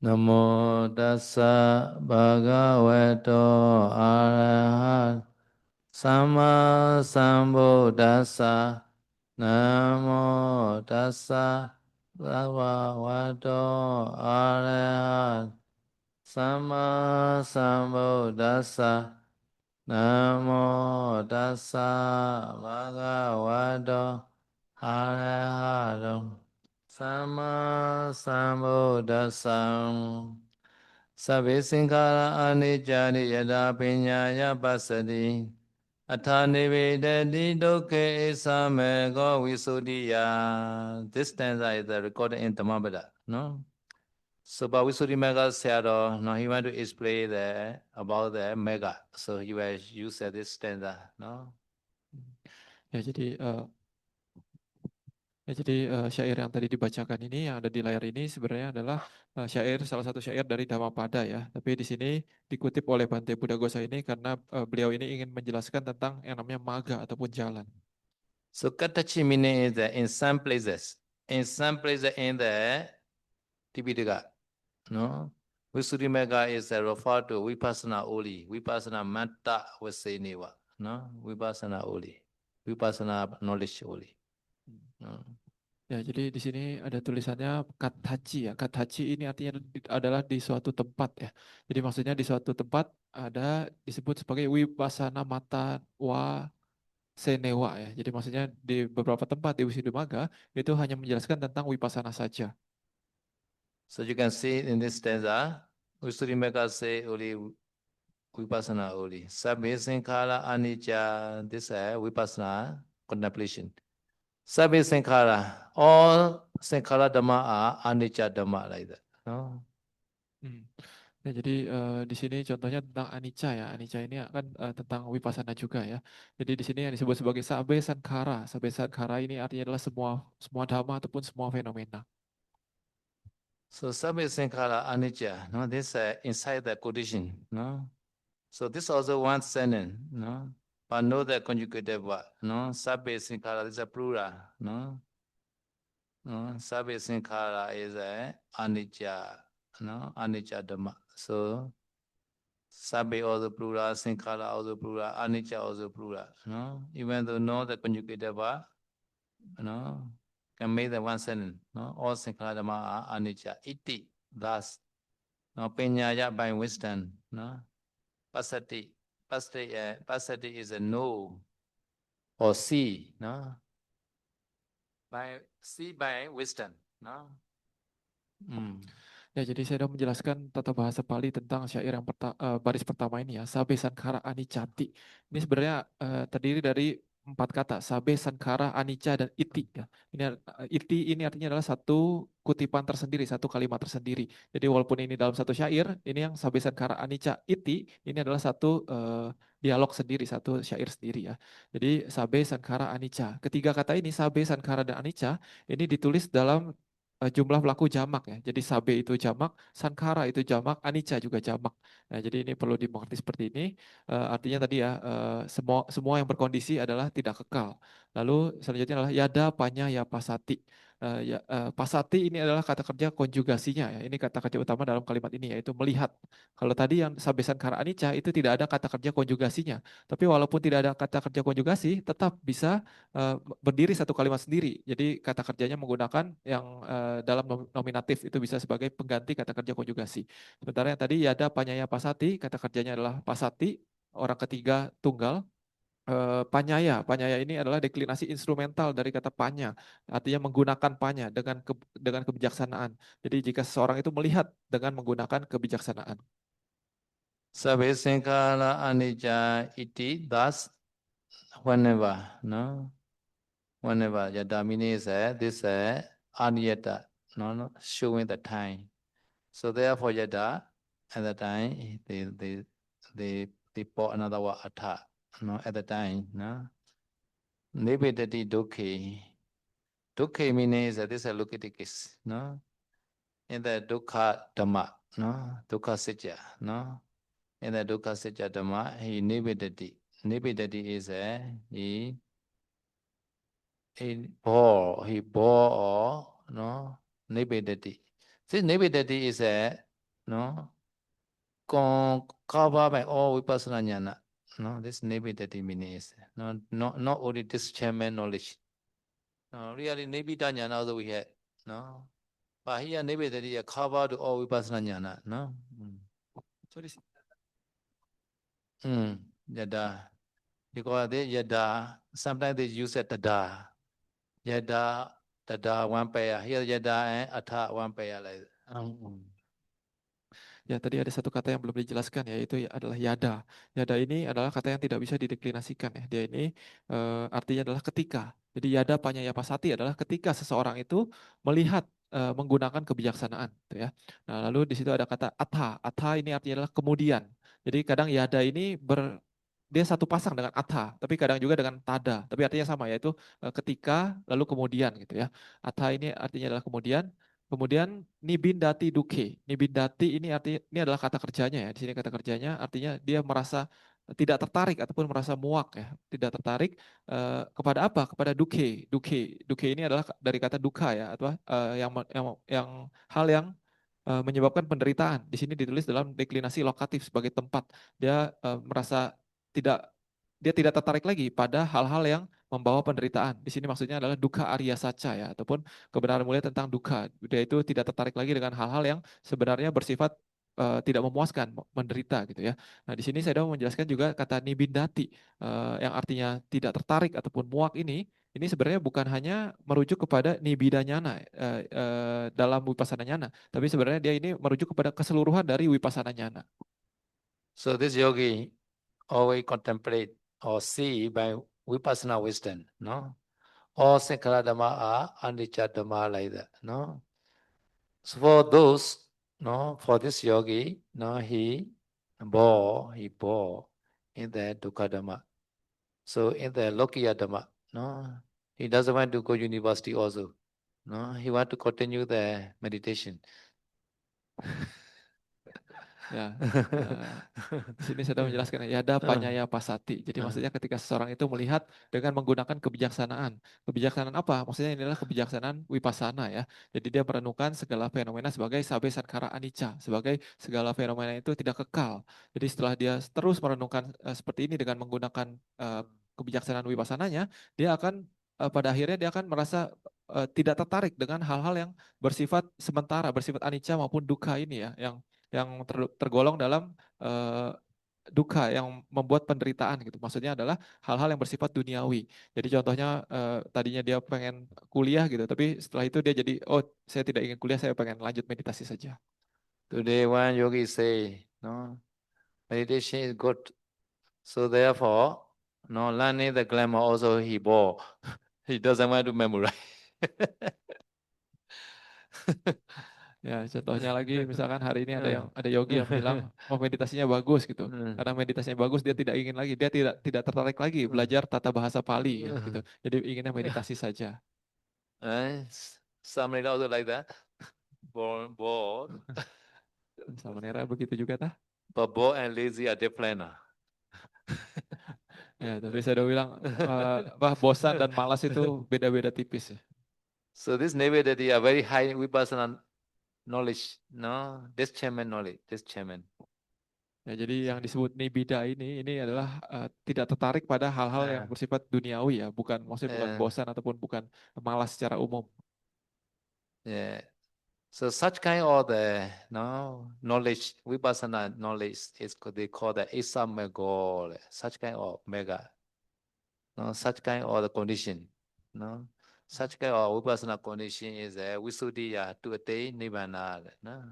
Namo tassa bhagavato arahat sama sambuddhassa. Namo tassa bhagavato arahat sama sambuddhassa. Namo tassa bhagavato arahato sama sambuddhassa. Sabbe sankhara anicca yada piññāya passati athani vedati dukkha samego visuddhiya. This stanza is recorded in Dhammapada. No? So, but Visuddhimagga Sayadaw, no, he want to explain about the mega. So he will use this stanza. No? Ya, jadi syair yang tadi dibacakan ini yang ada di layar ini sebenarnya adalah salah satu syair dari Dhammapada ya. Tapi di sini dikutip oleh Bhante Buddhaghosa ini karena beliau ini ingin menjelaskan tentang yang namanya maga ataupun jalan. So Katachi meaning is that in some places in the Tipitaka, no? Visuddhimagga is referred to Vipassana only. Vipassana Matta Vaseneva. No? Vipassana only. Vipassana knowledge only. No? Ya, jadi di sini ada tulisannya Kathaci ya. Kathaci ini artinya adalah di suatu tempat ya. Jadi maksudnya di suatu tempat ada disebut sebagai Vipassana Mata wa Senewa ya. Jadi maksudnya di beberapa tempat di Wisuddhimagga itu hanya menjelaskan tentang Vipassana saja. So you can see in this stanza, Visuddhimagga say only Vipassana only. Sabbe sankhara anicca, this is Vipassana contemplation. Sabbe sankhara, all sankhara dhamma are anicca dhamma like that. No? Ya, jadi di sini contohnya tentang anicca ya. Anicca ini akan tentang Vipassana juga ya. Jadi di sini yang disebut sebagai Sabbe Sankhara. Sabbe Sankhara ini artinya adalah semua dhamma ataupun semua fenomena. So sabbe sankhara anicca, no, this inside the quotation, no. So this also one sentence, no. But know the conjugative word, no. Sabbe sankhara, this is a plural, no. No, sabbe sankhara is a anicca, no, anicca dhamma. So sabbe also plural, sankhara also plural, anicca also plural, no. Even though know the conjugative word, no, can make the one sentence, no. All sankhara dhamma are anicca. Iti, thus. No, Peñaya by wisdom. No, Pasati. Pasati is a know or see. No, by see by wisdom. No. Mm. Ya, jadi saya sudah menjelaskan tata bahasa Pali tentang syair yang baris pertama ini ya, Sabe Sankara Anicati. Ini sebenarnya terdiri dari 4 kata, Sabe Sankara Anicca dan Iti ya. Iti ini artinya adalah satu kutipan tersendiri, satu kalimat tersendiri. Jadi walaupun ini dalam satu syair, ini yang Sabe Sankara Anicca Iti ini adalah satu dialog sendiri, satu syair sendiri ya. Jadi Sabe Sankara Anicca. Ketiga kata ini Sabe Sankara dan Anicca ini ditulis dalam jumlah pelaku jamak ya. Jadi sabe itu jamak, sankara itu jamak, anicca juga jamak. Nah, jadi ini perlu dimengerti seperti ini. Artinya tadi ya semua yang berkondisi adalah tidak kekal. Lalu selanjutnya adalah yada panya ya pasati. Pasati ini adalah kata kerja konjugasinya ya. Ini kata kerja utama dalam kalimat ini yaitu melihat. Kalau tadi yang sabe sankara anicca itu tidak ada kata kerja konjugasinya. Tapi walaupun tidak ada kata kerja konjugasi, tetap bisa berdiri satu kalimat sendiri. Jadi kata kerjanya menggunakan yang dalam nominatif itu bisa sebagai pengganti kata kerja konjugasi. Sementara yang tadi yada panyaya pasati, kata kerjanya adalah pasati, orang ketiga tunggal. Panyaya ini adalah deklinasi instrumental dari kata panya, artinya menggunakan panya dengan kebijaksanaan. Jadi jika seseorang itu melihat dengan menggunakan kebijaksanaan. Sabbe sankhara anicca iti. Thus, whenever, no, whenever yada meaning is this aniyata, no, showing the time. So therefore yada at the time they pour another word atha, no, at the time, no. Nibbidati dukkha. Dukkha meaning is that this is a located case, no? In the dukkha dhamma, no? Dukkha sitya, no? In the dukkha sitya dhamma, he nibbidati. Nibbidati is he bore or, no? Nibbidati. See, nibbidati is no, cover by all vipassana jnana. No, this Nibbida means no, not only this chairman knowledge. No, really Nibbida jnana also we had. No, but here Nibbida cover to all vipassana jnana. No. Sorry. Yada. Because they yada, sometimes they use it tada. Yada, tada one pair. Here yada and atha one pair like that. Ya, tadi ada satu kata yang belum dijelaskan, yaitu adalah yada. Yada ini adalah kata yang tidak bisa dideklinasikan ya. Dia ini artinya adalah ketika. Jadi yada panyaya pasati adalah ketika seseorang itu melihat menggunakan kebijaksanaan, gitu ya. Nah, lalu di situ ada kata atha. Atha ini artinya adalah kemudian. Jadi kadang yada ini dia satu pasang dengan atha, tapi kadang juga dengan tada. Tapi artinya sama, yaitu ketika lalu kemudian, gitu ya. Atha ini artinya adalah kemudian. Kemudian nibindati duke. Nibindati ini artinya ini adalah kata kerjanya ya. Di sini kata kerjanya artinya dia merasa tidak tertarik ataupun merasa muak ya. Tidak tertarik kepada apa? Kepada duke. Duke ini adalah dari kata duka ya, atau yang hal yang menyebabkan penderitaan. Di sini ditulis dalam deklinasi lokatif sebagai tempat. Dia merasa tidak dia tidak tertarik lagi pada hal-hal yang membawa penderitaan. Di sini maksudnya adalah duka Arya Saca ya, ataupun kebenaran mulia tentang duka. Dia itu tidak tertarik lagi dengan hal-hal yang sebenarnya bersifat tidak memuaskan, menderita gitu ya. Nah, di sini saya mau menjelaskan juga kata nibindati yang artinya tidak tertarik ataupun muak ini sebenarnya bukan hanya merujuk kepada nibidanyana dalam wipasana nyana, tapi sebenarnya dia ini merujuk kepada keseluruhan dari wipasana nyana. So this yogi always contemplate or see by vipassana wisdom, no? All Sankara Dhamma are anicca Dhamma like that, no? So for those, no, for this yogi, no, he bore in the Dukkha Dhamma. So in the Lokiya Dhamma, no, he doesn't want to go university also. No, he want to continue the meditation. Ya, di sini saya menjelaskan yada panyaya pasati. Jadi maksudnya ketika seseorang itu melihat dengan menggunakan kebijaksanaan. Kebijaksanaan apa? Maksudnya ini adalah kebijaksanaan wipasana ya. Jadi dia merenungkan segala fenomena sebagai sabe sankara anicca, sebagai segala fenomena itu tidak kekal. Jadi setelah dia terus merenungkan seperti ini dengan menggunakan kebijaksanaan wipasananya, dia akan pada akhirnya dia akan merasa tidak tertarik dengan hal-hal yang bersifat sementara, bersifat anicca maupun dukkha ini ya, yang tergolong dalam duka yang membuat penderitaan gitu. Maksudnya adalah hal-hal yang bersifat duniawi. Jadi contohnya tadinya dia pengen kuliah gitu, tapi setelah itu dia jadi oh saya tidak ingin kuliah, saya pengen lanjut meditasi saja. Today one yogi say, no, meditation is good. So therefore, no, learning the glamour also he bore. He doesn't want to memorize. Ya, contohnya lagi misalkan hari ini ada yogi yang bilang oh meditasinya bagus gitu. Karena meditasinya bagus dia tidak ingin lagi, dia tidak tertarik lagi belajar tata bahasa Pali ya, gitu. Jadi inginnya meditasi saja. Somebody also like that. Bored. Samanera begitu juga tah? But bored and lazy are different. Ya, tapi saya udah bilang bosan dan malas itu beda-beda tipis ya. So this Nivedati are very high vipassana knowledge, no? This chairman knowledge, this chairman. Ya, jadi yang disebut nibida ini adalah tidak tertarik pada hal-hal yang bersifat duniawi ya, maksudnya bukan bosan ataupun bukan malas secara umum. Yeah. So such kind of the knowledge, vipassana knowledge is they call the Isamago, such kind of mega. No, such kind of the condition. No, such kind of vipassana condition is a visuddhiya to attain nibbana. No.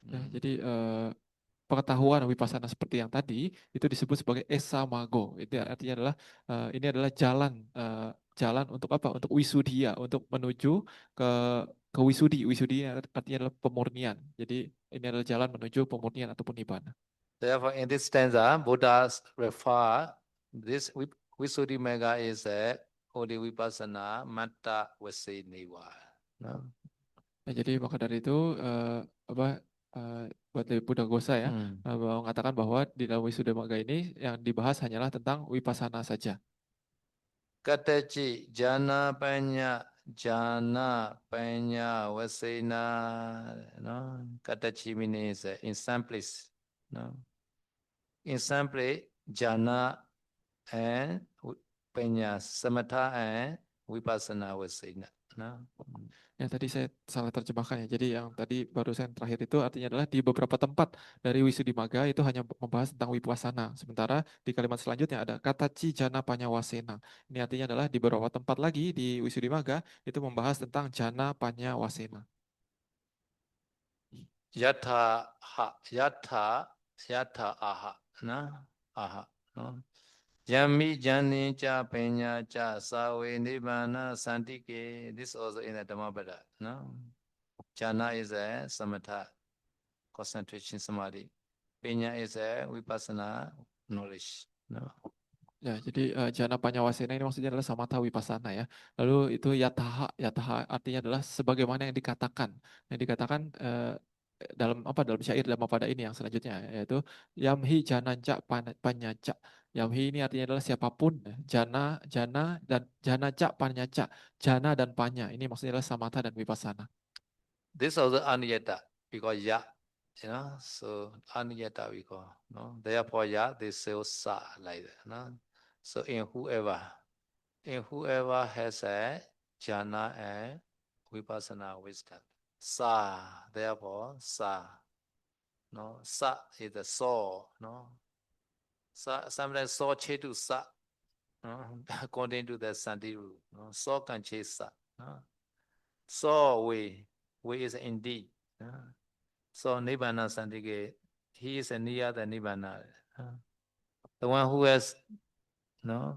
Ya, jadi pengetahuan wipasana seperti yang tadi itu disebut sebagai esamago. Itu artinya adalah ini adalah jalan untuk apa? Untuk wisuddhiya, untuk menuju ke wisudi. Wisudi artinya adalah pemurnian. Jadi ini adalah jalan menuju pemurnian ataupun nibbana. Therefore, in this stanza, Buddha refer this visuddhi mega is a Odi vipassana matta vase niva. No? Nah, jadi maka dari itu buat Buddha Gosa ya mengatakan bahwa di dalam Wisuddha Magga ini yang dibahas hanyalah tentang wipasana saja. Kataci jana panya jhana, panya, vasena, no, katachi means in some place, no. In some place, jhana and panya, samatha and vipassana vasena, no. Ya tadi saya salah terjemahkan ya. Jadi yang tadi barusan terakhir itu artinya adalah di beberapa tempat dari Wisuddhimagga itu hanya membahas tentang Vipassana. Sementara di kalimat selanjutnya ada kata Jana Panyawasena. Ini artinya adalah di beberapa tempat lagi di Wisuddhimagga itu membahas tentang Jana Panyawasena. Yatha ha, yatha aha, no, aha, no. Yami jani cha penya cha sawe nibbana santike. This also in the Dhammapada, no. Jhana is a samatha, concentration samadhi. Penya is a vipassana, knowledge, no. Ya, jadi jana panyawasena ini maksudnya adalah samatha vipassana ya. Lalu itu yataha, yataha artinya adalah sebagaimana yang dikatakan. Yang dikatakan dalam apa dalam syair Dhammapada ini yang selanjutnya yaitu yamhi jananca panyaca. Yamhi ini artinya adalah siapapun jana jana dan janaca panyaca. Jana dan panya ini maksudnya adalah samatha dan vipassana. This also aniyata, because ya, you know, so aniyata we call, no. Therefore ya, they say sa like that, no. So in whoever has a jhana and vipassana wisdom, sa, therefore sa, no. Sa is the soul, no. Sa, sometimes soul change to sa, no. According to the Santi rule, no. Soul can change sa, no. Soul way is indeed, no. So Nibbana Santike, he is a near the Nibbana. The one who has no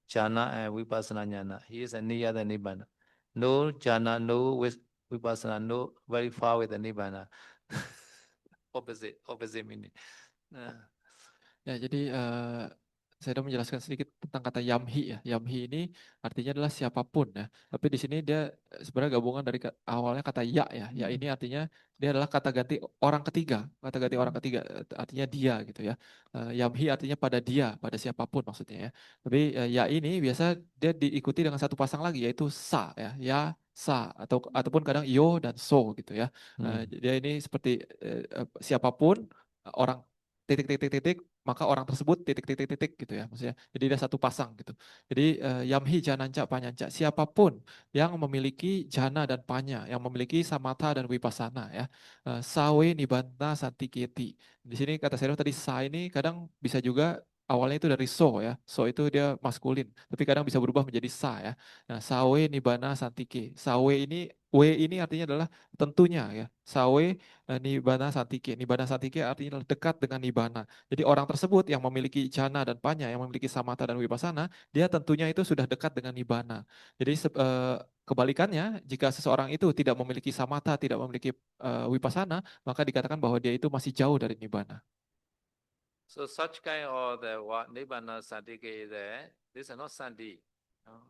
jhana and vipassana jnana, he is a near the Nibbana. No jhana, no vipassana, no very far with the Nibbana. opposite meaning. Ya, jadi saya sudah menjelaskan sedikit tentang kata yamhi ya. Yamhi ini artinya adalah siapapun ya. Tapi di sini dia sebenarnya gabungan dari awalnya kata ya ya. Ya ini artinya dia adalah kata ganti orang ketiga. Kata ganti orang ketiga artinya dia gitu ya. Yamhi artinya pada dia, pada siapapun maksudnya ya. Tapi ya ini biasa dia diikuti dengan satu pasang lagi yaitu sa ya. Ya sa ataupun kadang yo dan so gitu ya. Dia ini seperti siapapun orang titik titik titik maka orang tersebut titik titik titik gitu ya maksudnya jadi ada satu pasang gitu jadi yamhi jananca panyanca siapapun yang memiliki jana dan panya yang memiliki samatha dan vipassana ya sawe nibanta santiketi di sini kata saya tadi sa ini kadang bisa juga awalnya itu dari so itu dia maskulin tapi kadang bisa berubah menjadi sa ya nah sawe nibana santike sawe ini artinya adalah tentunya ya sawe Nibbana Santike. Nibbana Santike artinya dekat dengan Nibbana. Jadi orang tersebut yang memiliki jana dan panya, yang memiliki samatha dan vipassana, dia tentunya itu sudah dekat dengan Nibbana. Jadi kebalikannya, jika seseorang itu tidak memiliki samatha, tidak memiliki vipassana, maka dikatakan bahwa dia itu masih jauh dari Nibbana. So such kind of the what Nibbana Santike is there. This is not Santi, no.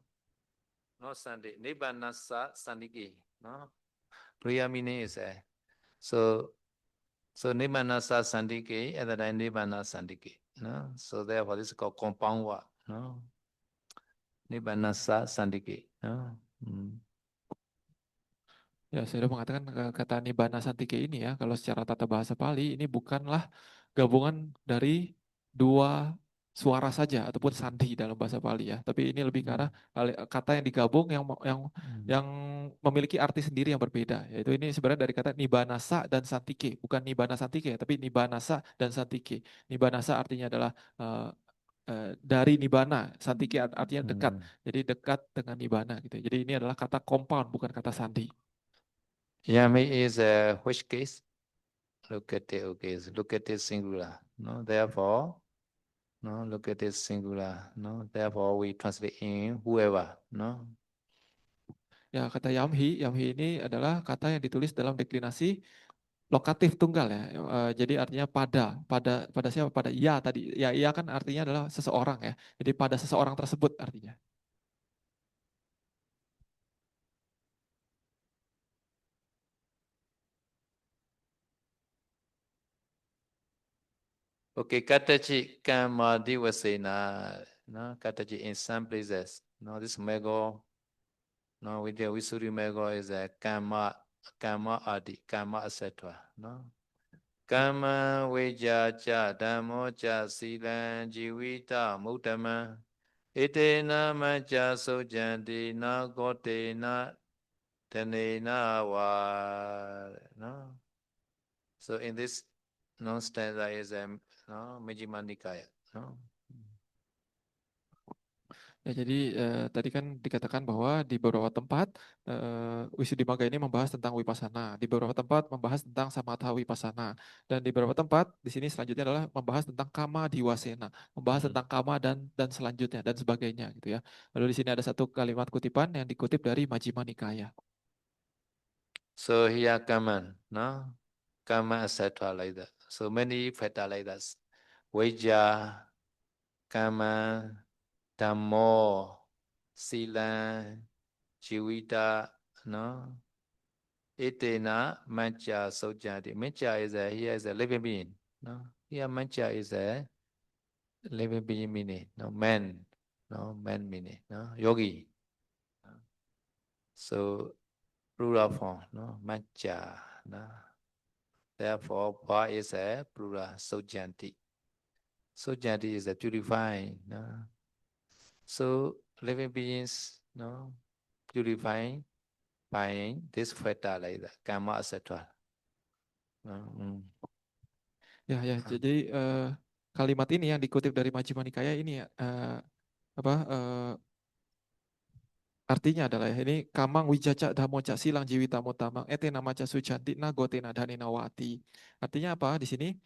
Not Santi. Nibbana Santike, no. Prayer meaning is there. So Nibbana Santike at the time Nibbana Santike, no. So therefore this is called compound word, no. Nibbana Santike, no. Ya, saya sudah mengatakan kata Nibbana Santike ini ya, kalau secara tata bahasa Pali ini bukanlah gabungan dari dua suara saja ataupun sandi dalam bahasa Pali ya, tapi ini lebih ke arah kata yang digabung yang memiliki arti sendiri yang berbeda. Yaitu ini sebenarnya dari kata Nibbanasa dan Santike, bukan Nibbana Santike, tapi Nibbanasa dan Santike. Nibbanasa artinya adalah dari Nibbana, Santike artinya dekat, jadi dekat dengan Nibbana gitu. Jadi ini adalah kata compound bukan kata sandi. Yami is which case? Locative case. Locative singular. No, therefore, no, locative singular. No, therefore we translate in whoever. No. Ya, kata yamhi ini adalah kata yang ditulis dalam deklinasi lokatif tunggal ya. Jadi artinya pada siapa? Pada ya tadi. Ya, iya kan artinya adalah seseorang ya. Jadi pada seseorang tersebut artinya. Okay, katachi kama divasena. No, katachi in some places. No, this mego. No, with the Visuddhimagga is a Kama Adi, Kama etc. No. Kama Veja Cha Dhammo Cha Silan Jivita Muttama Itena Macha Sojanti Na Gotena Tanena Va. No. So in this stanza is a Majjhima Nikaya. No. Ya, jadi tadi kan dikatakan bahwa di beberapa tempat Wisuddhimagga ini membahas tentang Vipassana, di beberapa tempat membahas tentang Samatha Vipassana, dan di beberapa tempat di sini selanjutnya adalah membahas tentang Kama Diwasena, membahas tentang Kama dan selanjutnya dan sebagainya gitu ya. Lalu di sini ada satu kalimat kutipan yang dikutip dari Majjhima Nikaya. So here Kama, no? Kama etc. like that. So many factors like that. Veja, Kama, Dhammo, Sila, Jivita, no? Etena, Mancha, Sojanti. Mancha here is a living being. No? Here Mancha is a living being meaning. No, man. No, man meaning. No, yogi. So plural form. No, Mancha. No. Therefore, Ba is a plural. Sojanti. Sojanti is a purifying. No? So living beings, no, purifying by this factor like that, karma, etc. Ya, jadi kalimat ini yang dikutip dari Majjhima Nikaya ini ya, artinya adalah ya, ini kamang wijaca dhamoca silang jiwita mutamang ete namaca sujantina gotena dhanena wati. Artinya apa di sini?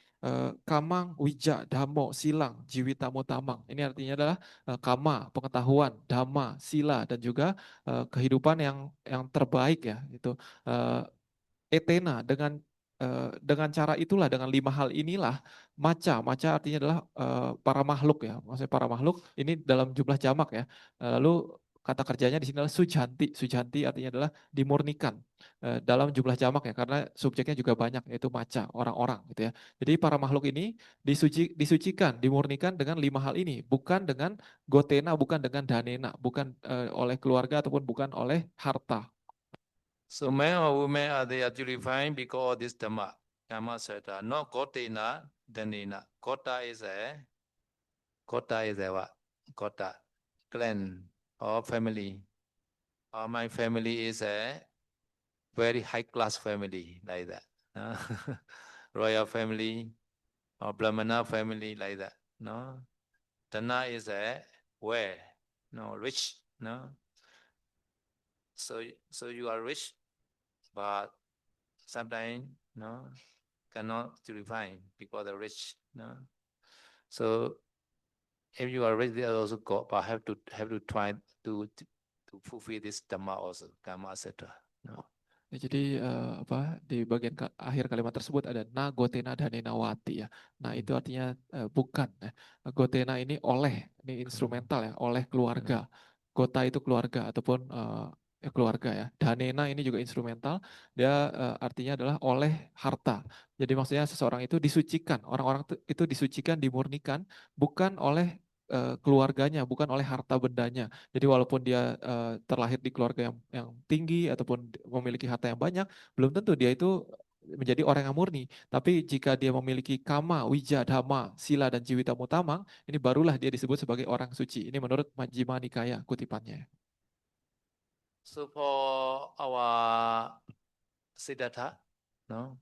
Kamang wija dhamo silang jiwita mutamang. Ini artinya adalah kama pengetahuan, dhamma sila dan juga kehidupan yang terbaik ya itu. Etena dengan cara itulah, dengan 5 hal inilah maca artinya adalah para makhluk ya, maksudnya para makhluk ini dalam jumlah jamak ya. Lalu kata kerjanya di sini adalah sujanti artinya adalah dimurnikan dalam jumlah jamak ya, karena subjeknya juga banyak yaitu maca, orang-orang gitu ya. Jadi para makhluk ini disucikan, dimurnikan dengan 5 hal ini, bukan dengan gotena, bukan dengan danena, bukan oleh keluarga ataupun bukan oleh harta. So men or women they are purifying because of this dhamma, karma, etc. Not kotena, dhanena. Kota is a what? Kota, clan or family. Or my family is a very high class family like that. Royal family or Brahmana family like that. No. Dana is a where? No, rich. No. So you are rich, but sometimes cannot purify because the rich. No. So if you are rich, they are also got, but have to try to fulfill this dhamma also, karma, etc. No. Ya, jadi di bagian akhir kalimat tersebut ada na gotena danena wati ya. Nah itu artinya bukan ya. Gotena ini ini instrumental ya, oleh keluarga. Gota itu keluarga ataupun keluarga ya. Danena ini juga instrumental, dia artinya adalah oleh harta. Jadi maksudnya seseorang itu disucikan, orang-orang itu disucikan, dimurnikan bukan oleh keluarganya, bukan oleh harta bendanya. Jadi walaupun dia terlahir di keluarga yang tinggi ataupun memiliki harta yang banyak, belum tentu dia itu menjadi orang yang murni. Tapi jika dia memiliki kama, wija, dhamma, sila, dan jiwita mutamang, ini barulah dia disebut sebagai orang suci. Ini menurut Majjhima Nikaya kutipannya. So for our Siddhartha, no,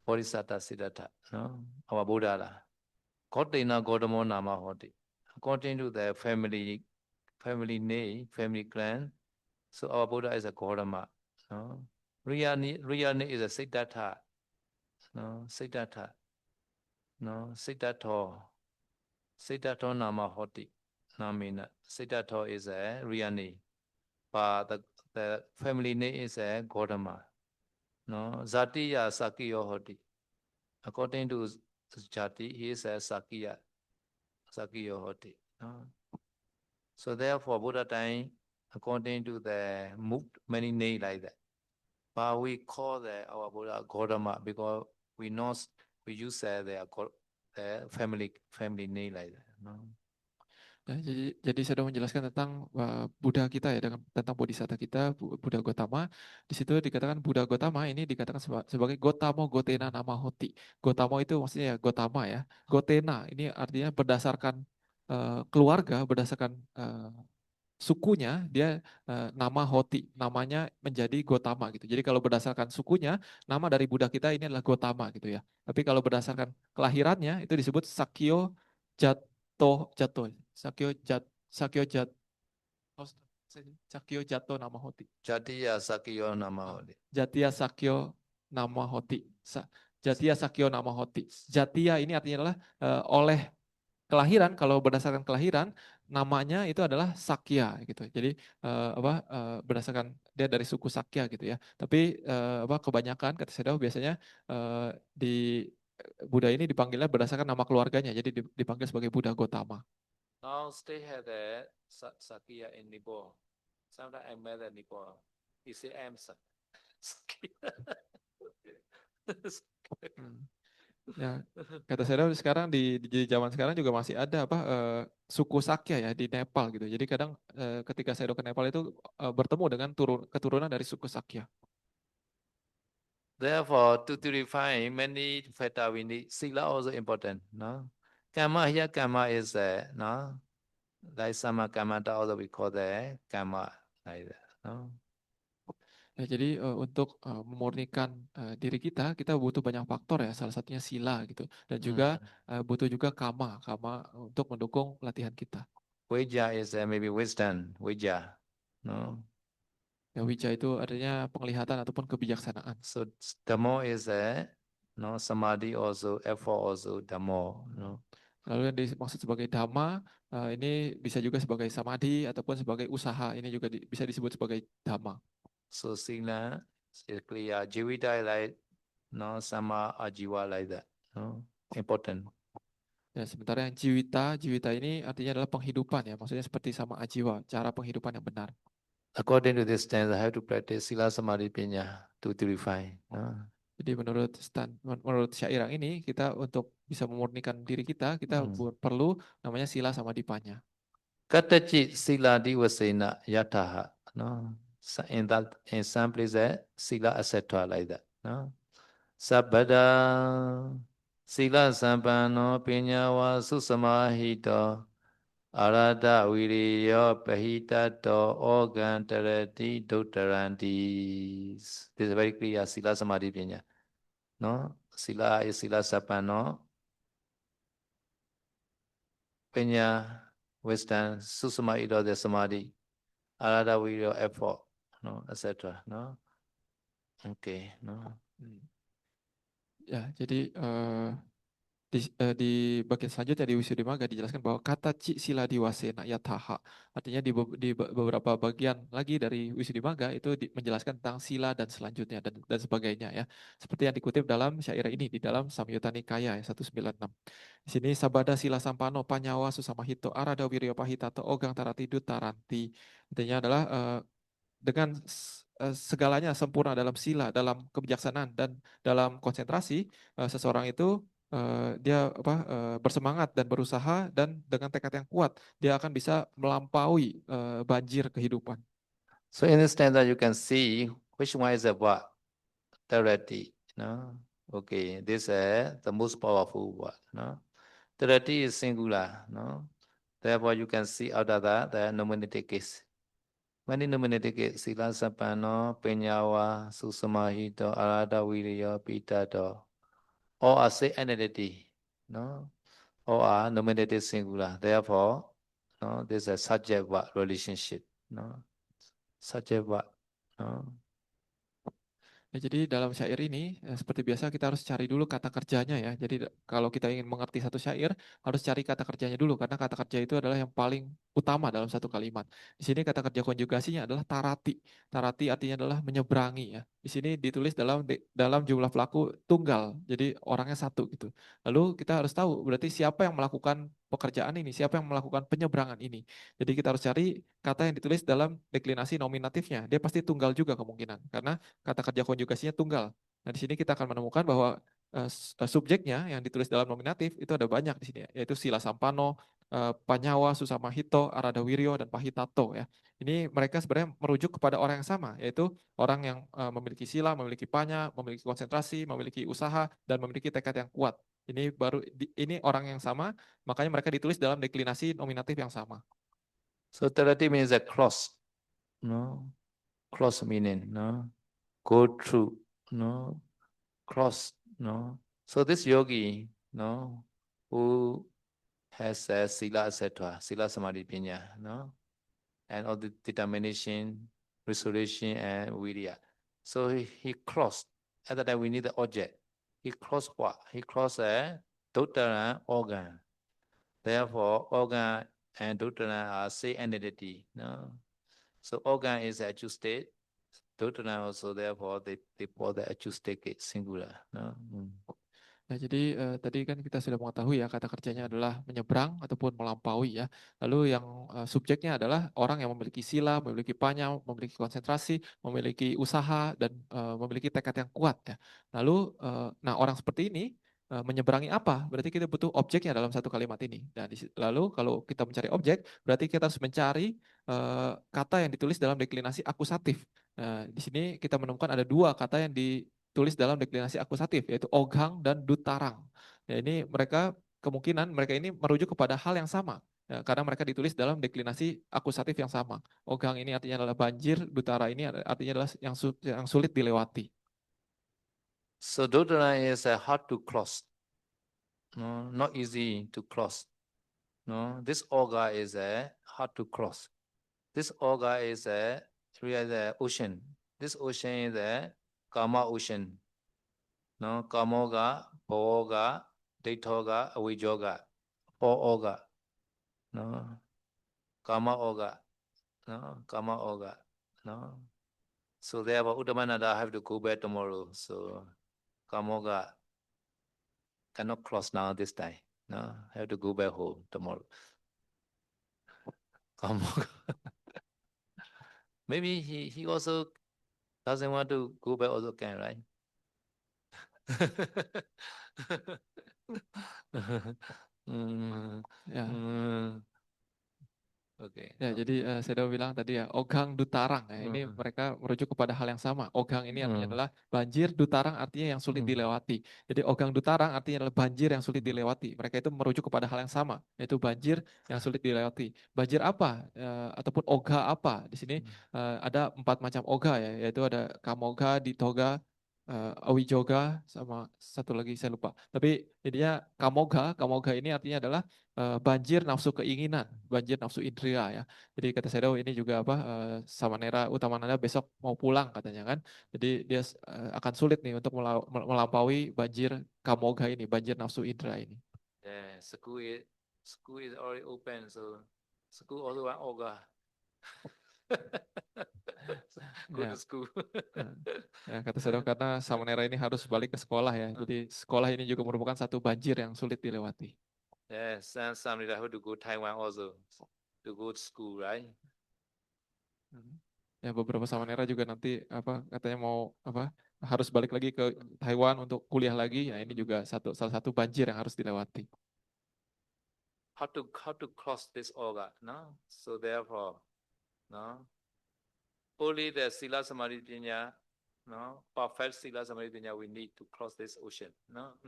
Bodhisattva Siddhartha, no, our Buddha lah, Kotena Gautamo Nama Hoti. According to the family name, family clan, so our Buddha is a Gautama. No? Real name is a Siddhartha. No, Siddhartha. No, Siddhartha. Siddhartha Nama Hoti. Namina. Siddhartha is a real name. But the family name is a Gautama. No, Zatiya Sakya Hoti. According to Jati, he is a Sakya Hoti. No? So therefore, Buddha time, according to the many names like that. But we call our Buddha Gautama because we use their family name like that. No? Ya, jadi saya sudah menjelaskan tentang Buddha kita ya, tentang bodhisatta kita, Buddha Gotama. Di situ dikatakan Buddha Gotama ini dikatakan sebagai Gotamo Gotena Nama Hoti. Gotamo itu maksudnya ya Gotama ya. Gotena ini artinya berdasarkan keluarga, berdasarkan sukunya dia nama Hoti, namanya menjadi Gotama gitu. Jadi kalau berdasarkan sukunya, nama dari Buddha kita ini adalah Gotama gitu ya. Tapi kalau berdasarkan kelahirannya itu disebut Sakyo Jato, Sakyo Jat, Sakyo Jato Nama Hoti. Jatiya Sakyo Namahodi. Jatiya Sakyo Nama Hoti. Jatiya Sakyo Nama Hoti. Jatiya ini artinya adalah oleh kelahiran, kalau berdasarkan kelahiran namanya itu adalah Sakya gitu. Jadi berdasarkan dia dari suku Sakya gitu ya. Tapi kebanyakan kata Sedaw biasanya di Buddha ini dipanggilnya berdasarkan nama keluarganya. Jadi dipanggil sebagai Buddha Gotama. Now stay here there, Sakya in Nepal. Sometimes I met in Nepal. He say I am Sakya. Ya, kata saya sekarang di zaman sekarang juga masih ada suku Sakya ya di Nepal gitu. Jadi kadang ketika saya ke Nepal itu bertemu dengan keturunan dari suku Sakya. Therefore, to define many factors we need, sila also important, no? Karma here, karma is no? Like sama kamata also we call that karma, like that, no? Ya, jadi untuk memurnikan diri kita butuh banyak faktor ya. Salah satunya sila gitu, dan juga butuh juga kama untuk mendukung latihan kita. Vijja is maybe wisdom, vijja, no? Ya, wija itu artinya penglihatan ataupun kebijaksanaan. So dhammo is no? Samadhi also, effort also, dhammo, no? Lalu yang dimaksud sebagai dhamma ini bisa juga sebagai samadhi ataupun sebagai usaha. Ini juga bisa disebut sebagai dhamma. So sila is clear, jivita like, no? Sama ajiva like that, no? Important. Ya, sementara yang jiwita ini artinya adalah penghidupan ya, maksudnya seperti sama ajiwa, cara penghidupan yang benar. According to this stanza, I have to practice sila samadhi pinya to refine. No? Jadi menurut syair yang ini kita untuk bisa memurnikan diri kita perlu namanya sila sama dipanya. Katachi sila divasena yataha. No? In some places, sila etc. like that. No? Sabada sila sampano pinyawa susamahito arada viriyo pahitato ogantarati dotaranti. This is very clear, sila samadhi pinya. No? Sila is sila sapano. Pinya, wisdom, susuma ito the samadhi, arada viriyo effort, no, etc. No? Okay, no. Ya, jadi di bagian selanjutnya di Wisuddhimagga dijelaskan bahwa kata ci sila diwasena yataha, artinya di beberapa bagian lagi dari Wisuddhimagga itu menjelaskan tentang sila dan selanjutnya dan sebagainya ya, seperti yang dikutip dalam syair ini di dalam Samyutta Nikaya 196. Di sini sabada sila sampano panyawa susamahito arada wiryo pahitato ogang taratidu taranti, artinya adalah dengan segalanya sempurna dalam sila, dalam kebijaksanaan dan dalam konsentrasi, seseorang itu dia bersemangat dan berusaha, dan dengan tekad yang kuat dia akan bisa melampaui banjir kehidupan. So in this stanza, you can see which one is the what directly, no. Okay, this is the most powerful word, no. Directly is singular, no. Therefore, you can see out of that the nominative case. Many nominative case, sila sapano, penyawa, susamahito, arada viriyo, pitato. All are say entity, no? All are nominative singular. Therefore, no, there's a subject-verb relationship, no? Subject-verb, no? Ya, jadi dalam syair ini seperti biasa kita harus cari dulu kata kerjanya ya. Jadi kalau kita ingin mengerti satu syair harus cari kata kerjanya dulu, karena kata kerja itu adalah yang paling utama dalam satu kalimat. Di sini kata kerja konjugasinya adalah tarati. Tarati artinya adalah menyeberangi ya. Di sini ditulis dalam jumlah pelaku tunggal. Jadi orangnya satu gitu. Lalu kita harus tahu berarti siapa yang melakukan pekerjaan ini, siapa yang melakukan penyeberangan ini. Jadi kita harus cari kata yang ditulis dalam deklinasi nominatifnya. Dia pasti tunggal juga kemungkinan karena kata kerja konjugasinya tunggal. Nah, di sini kita akan menemukan bahwa subjeknya yang ditulis dalam nominatif itu ada banyak di sini, yaitu sila sampano, Panyawa, Susamahito, Aradawiryo, dan Pahitato ya. Ini mereka sebenarnya merujuk kepada orang yang sama, yaitu orang yang memiliki sila, memiliki panya, memiliki konsentrasi, memiliki usaha, dan memiliki tekad yang kuat. Ini orang yang sama, makanya mereka ditulis dalam deklinasi nominatif yang sama. So Terati means a cross, no? Cross meaning, no? Go through, no? Cross, no? So this yogi, no? Who has a sila, etc., sila samadhi pinya, no? And all the determination, resolution, and virya. So he crossed. At that time, we need the object. He crossed what? He crossed a total organ. Therefore, organ and Dutana are same entity. No? So organ is actual state. Dutana also, therefore, they call the actual state singular. No? Nah, jadi tadi kan kita sudah mengetahui ya kata kerjanya adalah menyeberang ataupun melampaui ya. Lalu yang subjeknya adalah orang yang memiliki sila, memiliki panya, memiliki konsentrasi, memiliki usaha dan memiliki tekad yang kuat ya. Lalu nah orang seperti ini menyeberangi apa? Berarti kita butuh objeknya dalam satu kalimat ini. Nah, lalu kalau kita mencari objek, berarti kita harus mencari kata yang ditulis dalam deklinasi akusatif. Nah, di sini kita menemukan ada dua kata yang ditulis dalam deklinasi akusatif, yaitu oghang dan dutarang. Ya, ini kemungkinan mereka ini merujuk kepada hal yang sama, ya, karena mereka ditulis dalam deklinasi akusatif yang sama. Oghang ini artinya adalah banjir, dutara ini artinya adalah yang sulit dilewati. So Dutana is hard to cross. No, not easy to cross. No, this orga is hard to cross. This orga is the ocean. This ocean is a karma ocean. No, kamoga, bhoga, ditoga, avijoga, four orga. No, karma orga. No, karma orga. No. So therefore, Uttamananda have to go back tomorrow. So kamoga cannot cross now this time. No, have to go back home tomorrow. Kamoga. Maybe he also doesn't want to go back also can, right? Ya. Okay. Ya, jadi saya udah bilang tadi ya, oghang dutarang ya, ini mereka merujuk kepada hal yang sama. Oghang ini artinya adalah banjir, dutarang artinya yang sulit dilewati. Jadi oghang dutarang artinya adalah banjir yang sulit dilewati. Mereka itu merujuk kepada hal yang sama, yaitu banjir yang sulit dilewati. Banjir apa? Ataupun ogha apa? Di sini ada 4 macam ogha ya, yaitu ada kamoga, ditoga, awijoga, sama satu lagi saya lupa. Tapi jadinya kamoga ini artinya adalah banjir nafsu keinginan, banjir nafsu indria ya. Jadi kata Sedo ini juga apa Samanera Utamananda besok mau pulang katanya kan. Jadi dia akan sulit nih untuk melampaui banjir kamoga ini, banjir nafsu indera ini. Yeah, school is already open, so school also want oga. Go Ya. to school. Ya, kata Sedo karena Samanera ini harus balik ke sekolah ya. Jadi sekolah ini juga merupakan satu banjir yang sulit dilewati. Yes, and some leader have to go Taiwan also to go to school, right? Ya, beberapa Samanera juga nanti apa katanya mau apa harus balik lagi ke Taiwan untuk kuliah lagi. Ya, ini juga salah satu banjir yang harus dilewati. How to cross this orga, no? So therefore, no, only the sila samadhi pinya, no, perfect sila samadhi pinya we need to cross this ocean, no.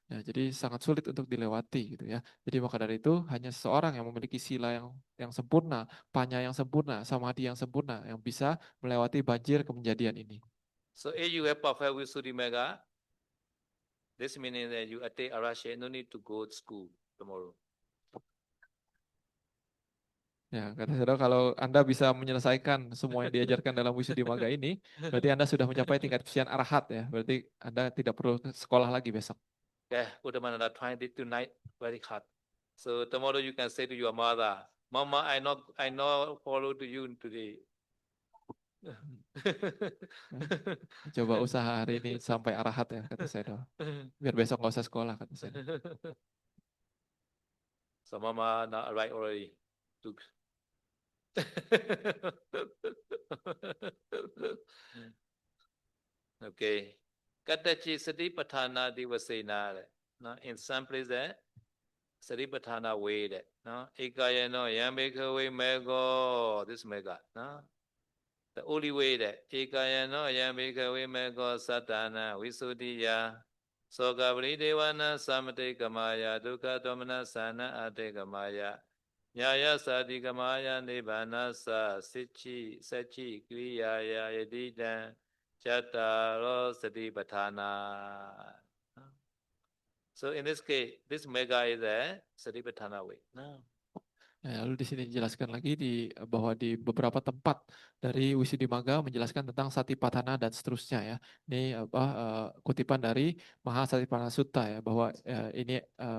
Ya, jadi sangat sulit untuk dilewati gitu ya. Jadi maka dari itu hanya seseorang yang memiliki sila yang sempurna, panya yang sempurna, samadhi yang sempurna yang bisa melewati banjir kemenjadian ini. So if you have perfect Visuddhimagga, this means that you attain arashe, no need to go to school tomorrow. Ya, kata Saudara, kalau Anda bisa menyelesaikan semua yang diajarkan dalam Wisuddhimagga ini, berarti Anda sudah mencapai tingkat kesucian arahat ya. Berarti Anda tidak perlu sekolah lagi besok. Yeah, Uttamananda trying it tonight very hard. So tomorrow you can say to your mother, Mama, I not follow to you today. Coba usaha hari ini sampai arahat ya, kata Saudara. Biar besok nggak usah sekolah, kata Saudara. So Mama not right already. Okay. Katachi Satipatthana Divasena. In some place Satipatthana way that no? Ekayano yambekawe mego, this mega, no? The only way that ekayano yambekawe mego satana visuddhiya sokabri devana samate kamaya dukkha domana sana ate kamaya nyaya sati kamaya nibbana sa sachi kriyaya yadidan chattaro satipatthana. So in this case, this mega is a satipatthana way. No? Ya, lalu di sini dijelaskan lagi bahwa di beberapa tempat dari Wisuddhimagga menjelaskan tentang Satipatthana dan seterusnya ya. Ini kutipan dari Mahasatipatthana Sutta ya, bahwa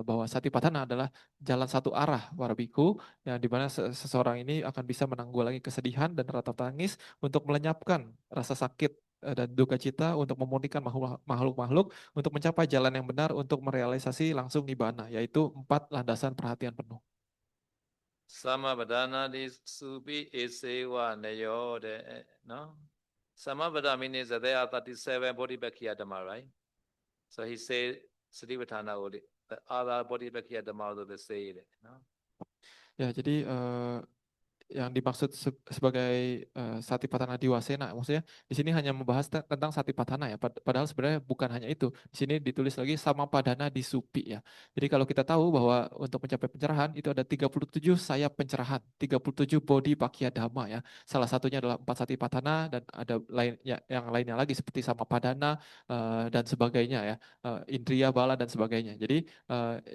bahwa Satipatthana adalah jalan satu arah para biku yang dimana seseorang ini akan bisa menanggulangi kesedihan dan rata tangis untuk melenyapkan rasa sakit dan duka cita, untuk memurnikan makhluk-makhluk untuk mencapai jalan yang benar untuk merealisasi langsung nibbana, yaitu 4 landasan perhatian penuh. Samabadana di supi esewa neyo de, no? Samabada means that there are 37 bodhipakkhya dhamma, right? So he said Satipatthana only. The other bodhipakkhya dhamma also they say it, no? Ya, jadi yang dimaksud sebagai Satipatthana Diwasena, maksudnya di sini hanya membahas tentang Satipatthana ya, padahal sebenarnya bukan hanya itu. Di sini ditulis lagi Samapadana di Supi ya. Jadi kalau kita tahu bahwa untuk mencapai pencerahan itu ada 37 sayap pencerahan, 37 bodhipakkhya dhamma ya. Salah satunya adalah 4 Satipatthana dan ada lain ya, yang lainnya lagi seperti Samapadana dan sebagainya ya, Indriya Bala dan sebagainya. Jadi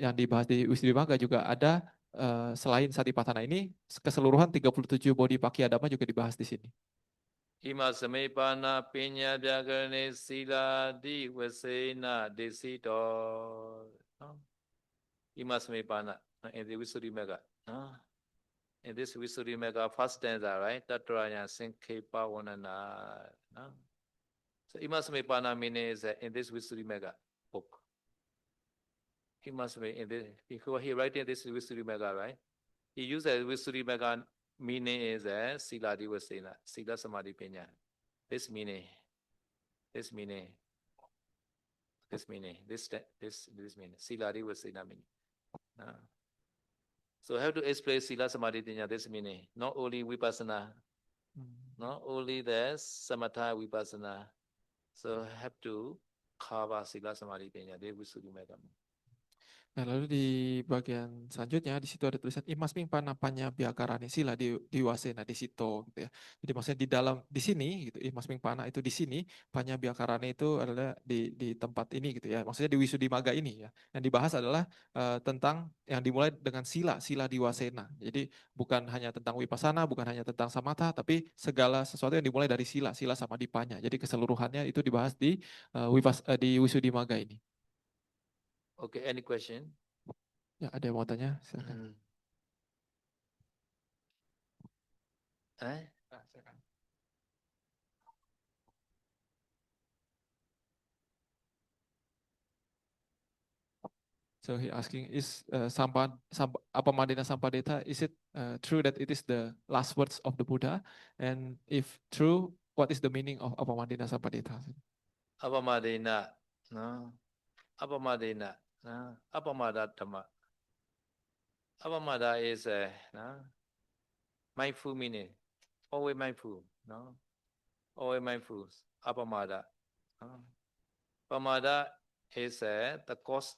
yang dibahas di Wisuddhimagga juga ada selain Satipatthana ini, keseluruhan 37 bodhipakkhya dhamma juga dibahas di sini. Ima samepana pinya byakarane sila di wasena desito. Ima samepana in the Visuddhimagga. In this Visuddhimagga first stanza, right? Tatraya Sankhepa Vanana. So Ima samepana meaning is in this Visuddhimagga book. He must be in this, he writing this Visuddhimagga, right? He uses Visuddhimagga meaning is Sila Divasena, Sila Samadhi Pinya. This meaning, this meaning, this meaning, this meaning, Sila Divasena meaning. So have to explain Sila Samadhi Pinya, this meaning, not only Vipassana, not only the Samatha Vipassana. So have to cover Sila Samadhi Pinya, the Visuddhimagga. Nah, lalu di bagian selanjutnya di situ ada tulisan imasming panapanya biakarane sila di wasena di situ gitu ya. Jadi maksudnya di dalam di sini gitu imasming pana itu di sini, panya biakarane itu adalah di tempat ini gitu ya. Maksudnya di Wisuddhimagga ini ya. Yang dibahas adalah tentang yang dimulai dengan sila di wasena. Jadi bukan hanya tentang vipassana, bukan hanya tentang samatha, tapi segala sesuatu yang dimulai dari sila sama dipanya. Jadi keseluruhannya itu dibahas di di Wisuddhimagga ini. Okay, any question? Ya, ada yang mau tanya? Silakan. Silakan. So he asking, is Apamadena Sampadeta, is it true that it is the last words of the Buddha? And if true, what is the meaning of Apamadena Sampadeta? Apamadena, no? Apamadena, no? Apamada Dhamma. Apamada is no? Mindful meaning. Always mindful, no? Always mindful. Apamada. No? Pamada is the cause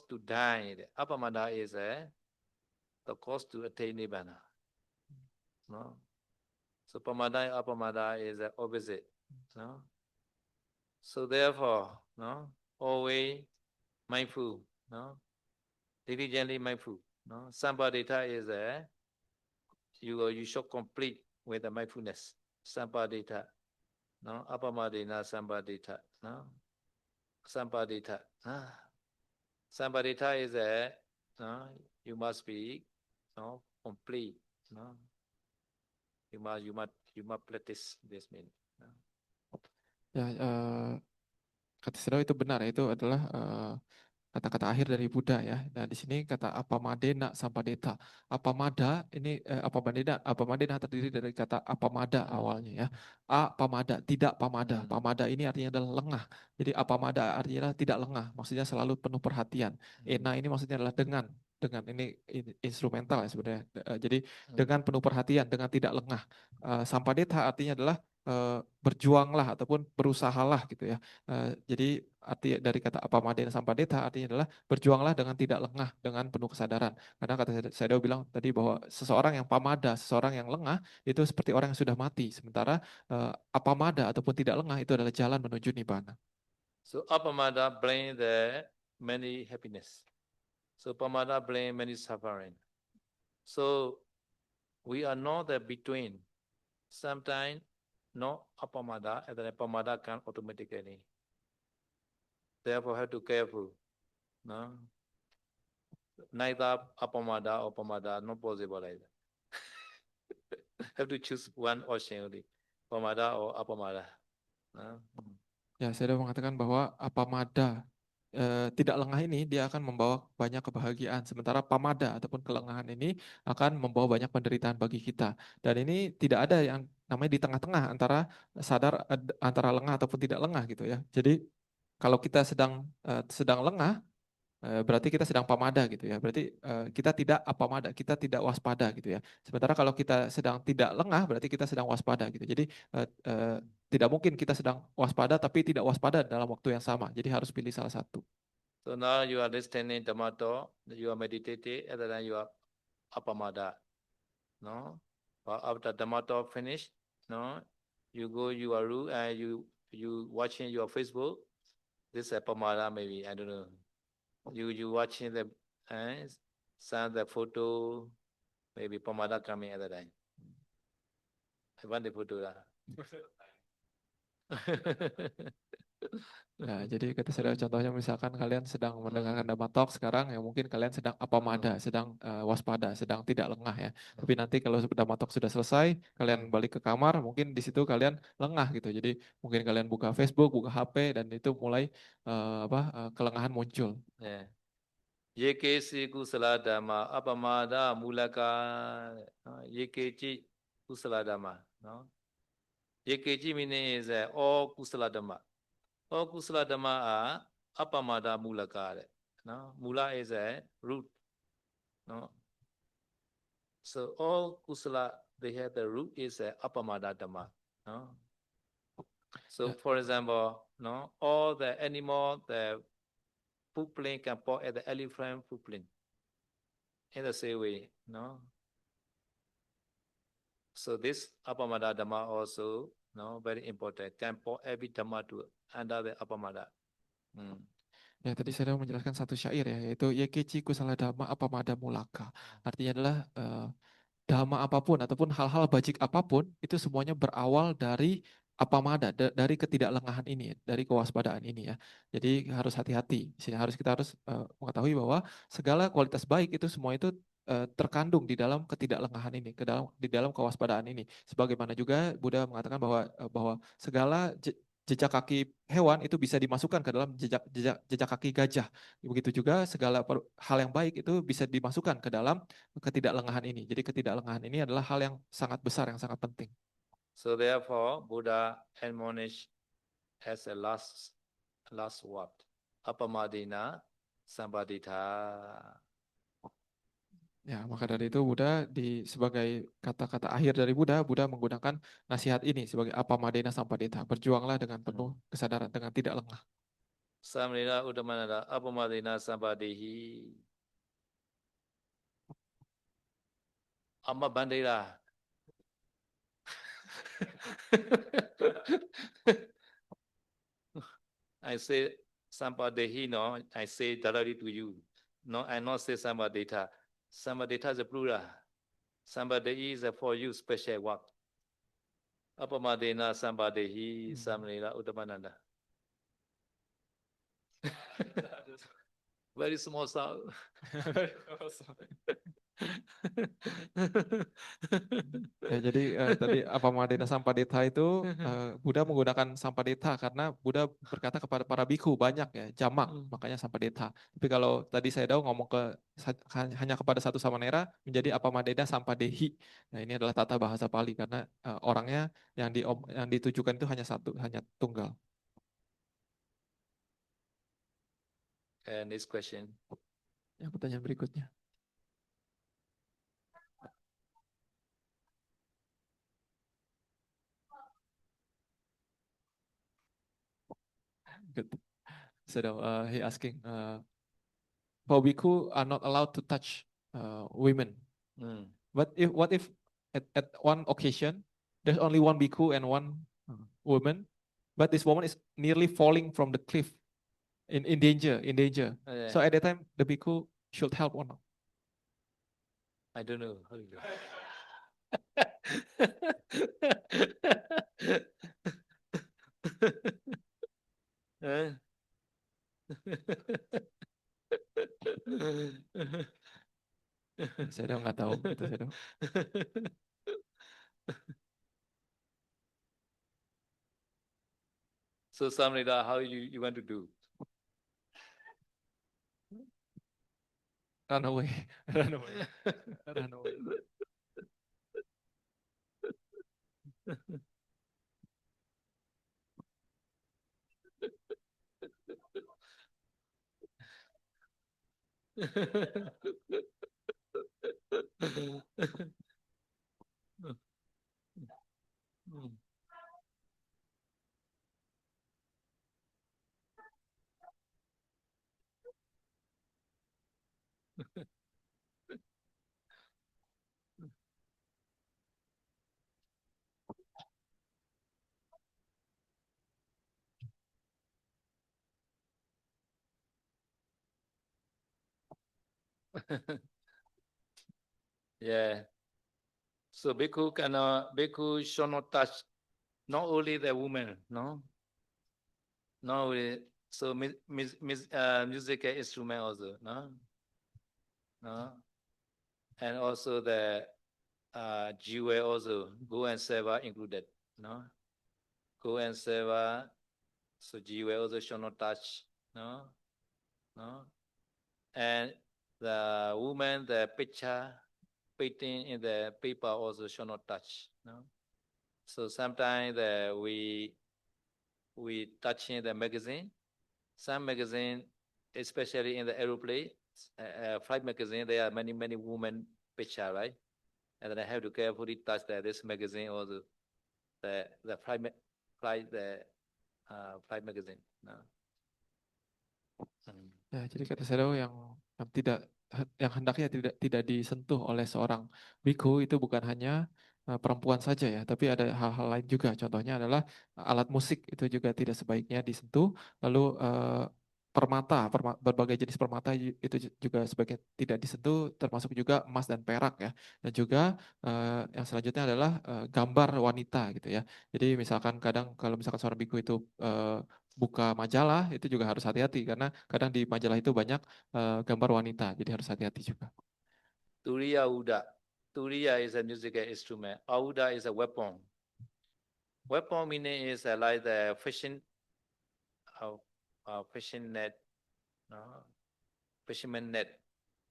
to die. Apamada is the cause to attain nibbana. No? So pamada and apamada is the opposite. No? So therefore, no, always mindful, no, diligently mindful, no. Sampadita is you should complete with the mindfulness. Sampadita, no, apamadena sampadita, no, sampadita. Sampadita is no, you must be, no, complete, no. You must practice this meaning. No? Ya, kata Sidao itu benar, itu adalah kata-kata akhir dari Buddha ya. Nah, di sini kata apamadena sampadeta. Apamada ini apamadena terdiri dari kata apamada awalnya ya. Apamada, tidak pamada. Pamada ini artinya adalah lengah. Jadi apamada artinya adalah tidak lengah, maksudnya selalu penuh perhatian. Ena ini maksudnya adalah dengan. dengan ini instrumental ya sebenarnya. Jadi dengan penuh perhatian, dengan tidak lengah. Sampadetha artinya adalah berjuanglah ataupun berusahalah gitu ya. Jadi arti dari kata apamadena sampadetha artinya adalah berjuanglah dengan tidak lengah, dengan penuh kesadaran. Karena kata saya bilang tadi bahwa seseorang yang pamada, seseorang yang lengah itu seperti orang yang sudah mati. Sementara apamada ataupun tidak lengah itu adalah jalan menuju nibbana. So apamada bring the many happiness. So pamada bring many suffering. So we are not the between. Sometimes no apamada and then pamada can automatically. Therefore have to careful. No? Neither apamada or pamada not possible either. Have to choose one option only. Pamada or apamada. No? Ya, saya sudah mengatakan bahwa apamada tidak lengah ini dia akan membawa banyak kebahagiaan, sementara pamada ataupun kelengahan ini akan membawa banyak penderitaan bagi kita. Dan ini tidak ada yang namanya di tengah-tengah antara sadar antara lengah ataupun tidak lengah gitu ya. Jadi kalau kita sedang lengah berarti kita sedang pamada gitu ya. Berarti kita tidak apamada, kita tidak waspada gitu ya. Sementara kalau kita sedang tidak lengah berarti kita sedang waspada gitu. Jadi tidak mungkin kita sedang waspada tapi tidak waspada dalam waktu yang sama. Jadi harus pilih salah satu. So now you are listening Dhamma talk, you are meditating, and then you are apamada. No? But after Dhamma talk finish, no, you go your room and you watching your Facebook. This is apamada maybe, I don't know. You watching the send the photo, maybe pamada coming at the time. I want the photo lah. Nah, jadi kata saya contohnya misalkan kalian sedang mendengarkan Dhamma Talk sekarang ya mungkin kalian sedang apamada, sedang waspada, sedang tidak lengah ya. Tapi nanti kalau Dhamma Talk sudah selesai, kalian balik ke kamar, mungkin di situ kalian lengah gitu. Jadi mungkin kalian buka Facebook, buka HP dan itu mulai kelengahan muncul. Yeah. Yekesi kusala dhamma apamada mulaka. Yekechi kusala dhamma. No? Yekechi meaning is all kusala dhamma. All kusala dhamma are apamada mulaka. No? Mula is a root. No? So all kusala, they have the root is apamada dhamma. No? So for example, no, all the animal, the footprint can point at the elephant footprint. In the same way, no. So this apamada dhamma also, no, very important. Can point every dhamma to under the apamada. Ya, tadi saya sudah menjelaskan satu syair ya, yaitu Yekichi kusala dhamma apamada mulaka. Artinya adalah dhamma apapun ataupun hal-hal bajik apapun itu semuanya berawal dari apamada, dari ketidaklengahan ini, dari kewaspadaan ini ya. Jadi harus hati-hati. Kita harus mengetahui bahwa segala kualitas baik itu semua itu terkandung di dalam ketidaklengahan ini, di dalam kewaspadaan ini. Sebagaimana juga Buddha mengatakan bahwa segala jejak kaki hewan itu bisa dimasukkan ke dalam jejak kaki gajah. Begitu juga segala hal yang baik itu bisa dimasukkan ke dalam ketidaklengahan ini. Jadi ketidaklengahan ini adalah hal yang sangat besar, yang sangat penting. So therefore, Buddha admonished as a last word, apamadina sambadita. Ya, maka dari itu Buddha sebagai kata-kata akhir dari Buddha menggunakan nasihat ini sebagai apamadena sampadita. Berjuanglah dengan penuh kesadaran, dengan tidak lengah. Samnina udamanada apamadina sambadihi. Amma bandira. I say sampadehi, no, I say directly to you. No, I not say sampadita. Sampadita is a plural. Sambadehi is for you special work. Apamadena sambadehi samnila udamananda. Very small sound. Ya, jadi tadi apamadena sampadita itu Buddha menggunakan sampadita karena Buddha berkata kepada para bikhu banyak ya, jamak, makanya sampadita. Tapi kalau tadi saya ngomong hanya kepada satu samanera menjadi apamadena sampadehi. Nah, ini adalah tata bahasa Pali karena orangnya yang ditujukan itu hanya satu, hanya tunggal. And this question. Yang pertanyaan berikutnya. Good. So he asking, for bhikkhu are not allowed to touch women. But what if at one occasion there's only one bhikkhu and one woman, but this woman is nearly falling from the cliff in danger. Yeah. So at that time the bhikkhu should help or not? I don't know how you do. Eh? Saya udah nggak tahu gitu saya udah. So Samrita, how you want to do? Run away, run away, run away. Yeah. So bhikkhu should not touch not only the woman, no? Not only so musical instrument also, no? No? And also the jewel also, go and seva included, no? Go and seva, so jewel also should not touch, no? No? And the woman, the picture painting in the paper also should not touch, no? So sometimes we touching the magazine. Some magazine, especially in the aeroplane, flight magazine, there are many women picture, right? And then I have to carefully touch this magazine or the flight magazine. No. Ya, jadi kata Shadow yang tidak yang hendaknya tidak disentuh oleh seorang bhikkhu itu bukan hanya perempuan saja ya, tapi ada hal-hal lain juga. Contohnya adalah alat musik itu juga tidak sebaiknya disentuh. Lalu berbagai jenis permata itu juga sebaiknya tidak disentuh, termasuk juga emas dan perak ya. Dan juga yang selanjutnya adalah gambar wanita gitu ya. Jadi misalkan kadang kalau misalkan seorang bhikkhu itu buka majalah itu juga harus hati-hati karena kadang di majalah itu banyak gambar wanita, jadi harus hati-hati juga. Turiya Uda. Turiya is a musical instrument. Auda is a weapon. Weapon meaning is like the fishing net, no? Fisherman net,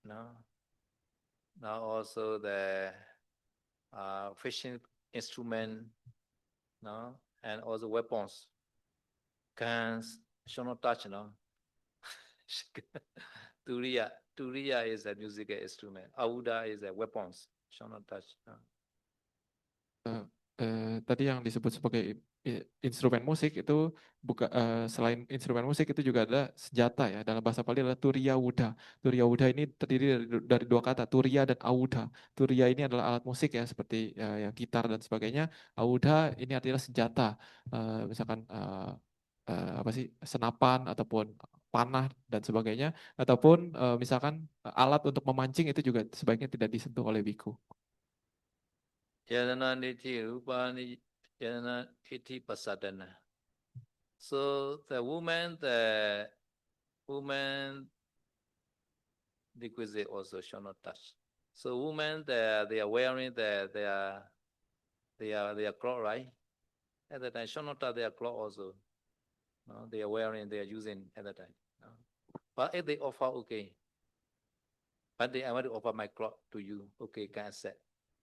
no? Now also the fishing instrument, no? And also weapons. Guns should not touch, no? Turiya is a musical instrument. Auda is a weapons. Should not touch. No? Tadi yang disebut sebagai instrumen musik itu selain instrumen musik itu juga ada senjata ya. Dalam bahasa Pali adalah turiya wuda. Turiya wuda ini terdiri dari dua kata, turiya dan auda. Turiya ini adalah alat musik ya seperti ya, gitar dan sebagainya. Auda ini artinya senjata. Misalkan apa sih, senapan ataupun panah dan sebagainya, ataupun misalkan alat untuk memancing itu juga sebaiknya tidak disentuh oleh bhikkhu. Yadana niti rupani yadana iti pasadana. So the woman requisite also should not touch. So women they are wearing their cloth, right? At the time, should not touch their cloth also. No, they are wearing, they are using at the time. No? But if they offer, okay. But I want to offer my cloth to you, okay, can accept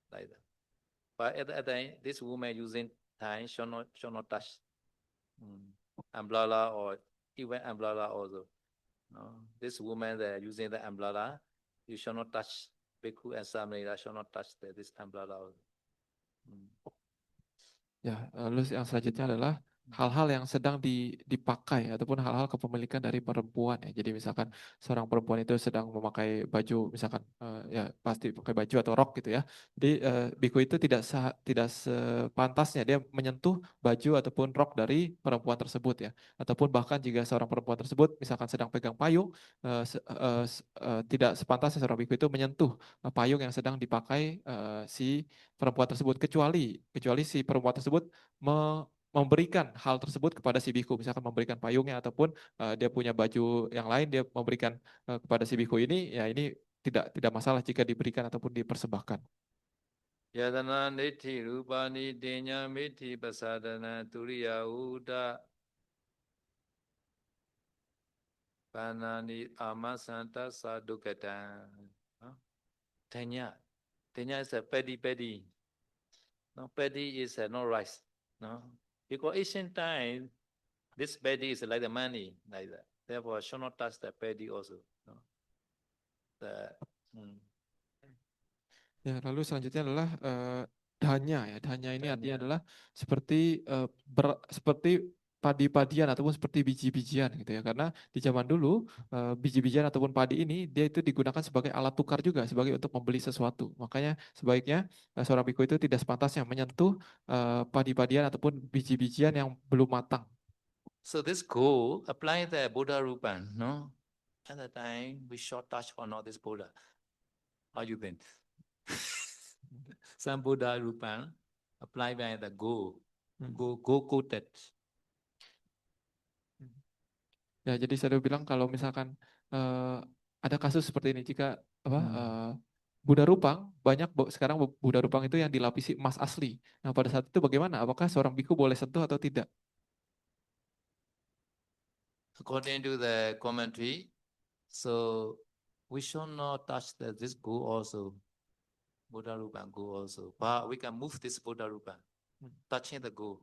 like that. But at the time, this woman using time should not touch umbrella or even umbrella also. No, this woman that using the umbrella, you should not touch bhikkhu and samnera should not touch this umbrella also. Ya, lalu yang selanjutnya adalah hal-hal yang sedang dipakai ataupun hal-hal kepemilikan dari perempuan ya. Jadi misalkan seorang perempuan itu sedang memakai baju, misalkan ya pasti pakai baju atau rok gitu ya. Jadi biku itu tidak sepantasnya dia menyentuh baju ataupun rok dari perempuan tersebut ya. Ataupun bahkan jika seorang perempuan tersebut misalkan sedang pegang payung, tidak sepantasnya seorang biku itu menyentuh payung yang sedang dipakai si perempuan tersebut, kecuali si perempuan tersebut memberikan hal tersebut kepada si biku, misalkan memberikan payungnya ataupun dia punya baju yang lain dia memberikan kepada si biku ini, ya ini tidak masalah jika diberikan ataupun dipersembahkan. Yadana niti rupani dinya miti pasadana turiya uda panani amasanta sadukata. Tenya. Tenya is a paddy. No, paddy is not rice. No, because ancient time, this paddy is like the money, like that. Therefore, should not touch the paddy also. No, the, Ya, lalu selanjutnya adalah danya ya. Danya ini artinya adalah seperti seperti padi-padian ataupun seperti biji-bijian gitu ya. Karena di zaman dulu biji-bijian ataupun padi ini dia itu digunakan sebagai alat tukar juga, sebagai untuk membeli sesuatu. Makanya sebaiknya seorang biku itu tidak sepantasnya menyentuh padi-padian ataupun biji-bijian yang belum matang. So this goal apply the Buddha Rupan, no? At the time we short touch or not this Buddha. How you think? Some Buddha Rupan apply by the go. Go quoted. Ya, jadi saya bilang kalau misalkan ada kasus seperti ini, jika apa Buddha Rupang banyak sekarang Buddha Rupang itu yang dilapisi emas asli. Nah, pada saat itu bagaimana? Apakah seorang biku boleh sentuh atau tidak? According to the commentary, so we should not touch this go also. Buddha Rupa go also. But we can move this Buddha Rupa. Touching the go.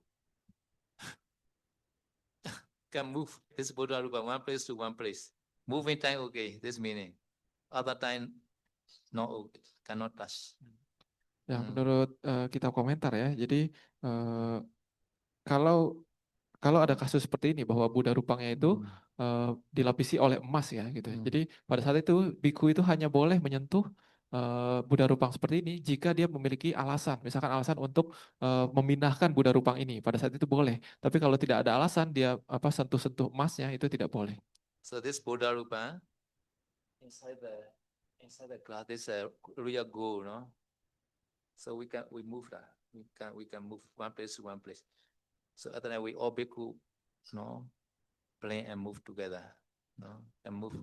Can move this Buddha Rupa one place to one place. Moving time okay, this meaning. Other time no okay, cannot touch. Ya, menurut kitab komentar ya. Jadi kalau ada kasus seperti ini bahwa Buddha Rupangnya itu dilapisi oleh emas ya gitu. Jadi pada saat itu biku itu hanya boleh menyentuh Buddha Rupang seperti ini jika dia memiliki alasan, misalkan alasan untuk memindahkan Buddha Rupang ini. Pada saat itu boleh. Tapi kalau tidak ada alasan dia sentuh-sentuh emasnya itu tidak boleh. So this Buddha Rupa inside the glass this real gold, no? So we move that. We can move one place to one place. So other than we all bhikkhu, no, play and move together, no, and move.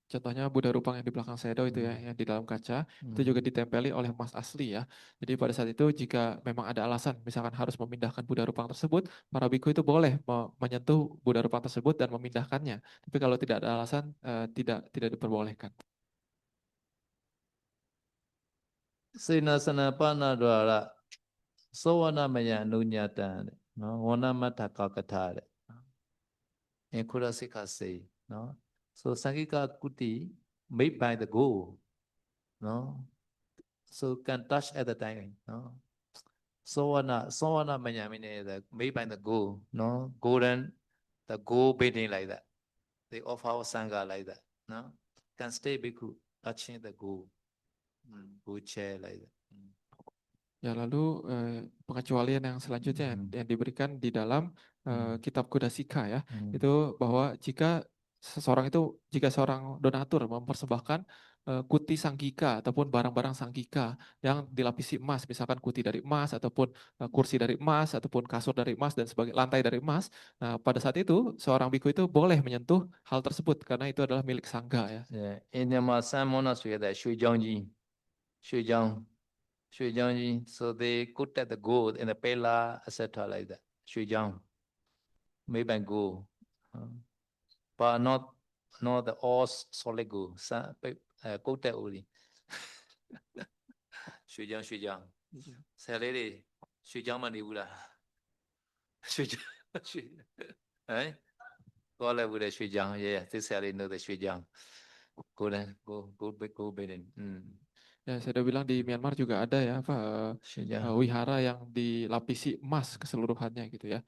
Contohnya Buddha Rupang yang di belakang Sedo itu ya, yang di dalam kaca, itu juga ditempeli oleh emas asli ya. Jadi pada saat itu jika memang ada alasan, misalkan harus memindahkan Buddha Rupang tersebut, para biku itu boleh menyentuh Buddha Rupang tersebut dan memindahkannya. Tapi kalau tidak ada alasan, tidak diperbolehkan. Sinasana pana dwara sawana maya nunyata, no, wana mata kakata, and kurasika say, no. So Sangika Kuti made by the go, no. So can touch at the time, no. Sawana maya meaning the made by the go, no. Golden, the go beating like that. They offer our sangha like that, no. Can stay bhikkhu touching the go, go chair like that. Ya, lalu pengecualian yang selanjutnya yang diberikan di dalam kitab Kudasika ya, itu bahwa jika seorang donatur mempersembahkan kuti sanggika ataupun barang-barang sanggika yang dilapisi emas, misalkan kuti dari emas ataupun kursi dari emas ataupun kasur dari emas dan sebagai lantai dari emas. Nah, pada saat itu seorang biku itu boleh menyentuh hal tersebut karena itu adalah milik sangga ya. Yeah. In Myanmar, some monastery that Shuijiangji, Shuijiangji. So they put at the gold in the pela, etc. like that. Shuijiang, made by gold, but not the all solid gold. Some gold that only. Shuijiang. Salary, Shuijiang mani ula. Shuijiang. Eh? Call it with a Shuijiang. Yeah, this salary know the Shuijiang. Go then, go bidding. Ya, saya udah bilang di Myanmar juga ada ya apa Shija. wihara yang dilapisi emas keseluruhannya gitu ya.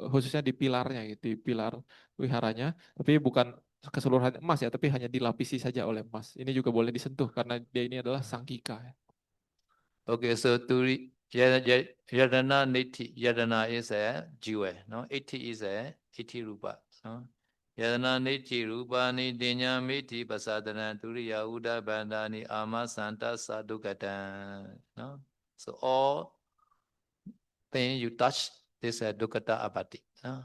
Khususnya di pilarnya gitu, di pilar wiharanya, tapi bukan keseluruhan emas ya, tapi hanya dilapisi saja oleh emas. Ini juga boleh disentuh karena dia ini adalah sangkika ya. Okay, so Yadana Niti, Yadana is a jewel, no? Iti is a iti rupa, no? Yadana Niti rupa ni dinya miti pasadana turiya uda bandani ama santa sadukata, no? So all thing you touch, this is dukata abati, no?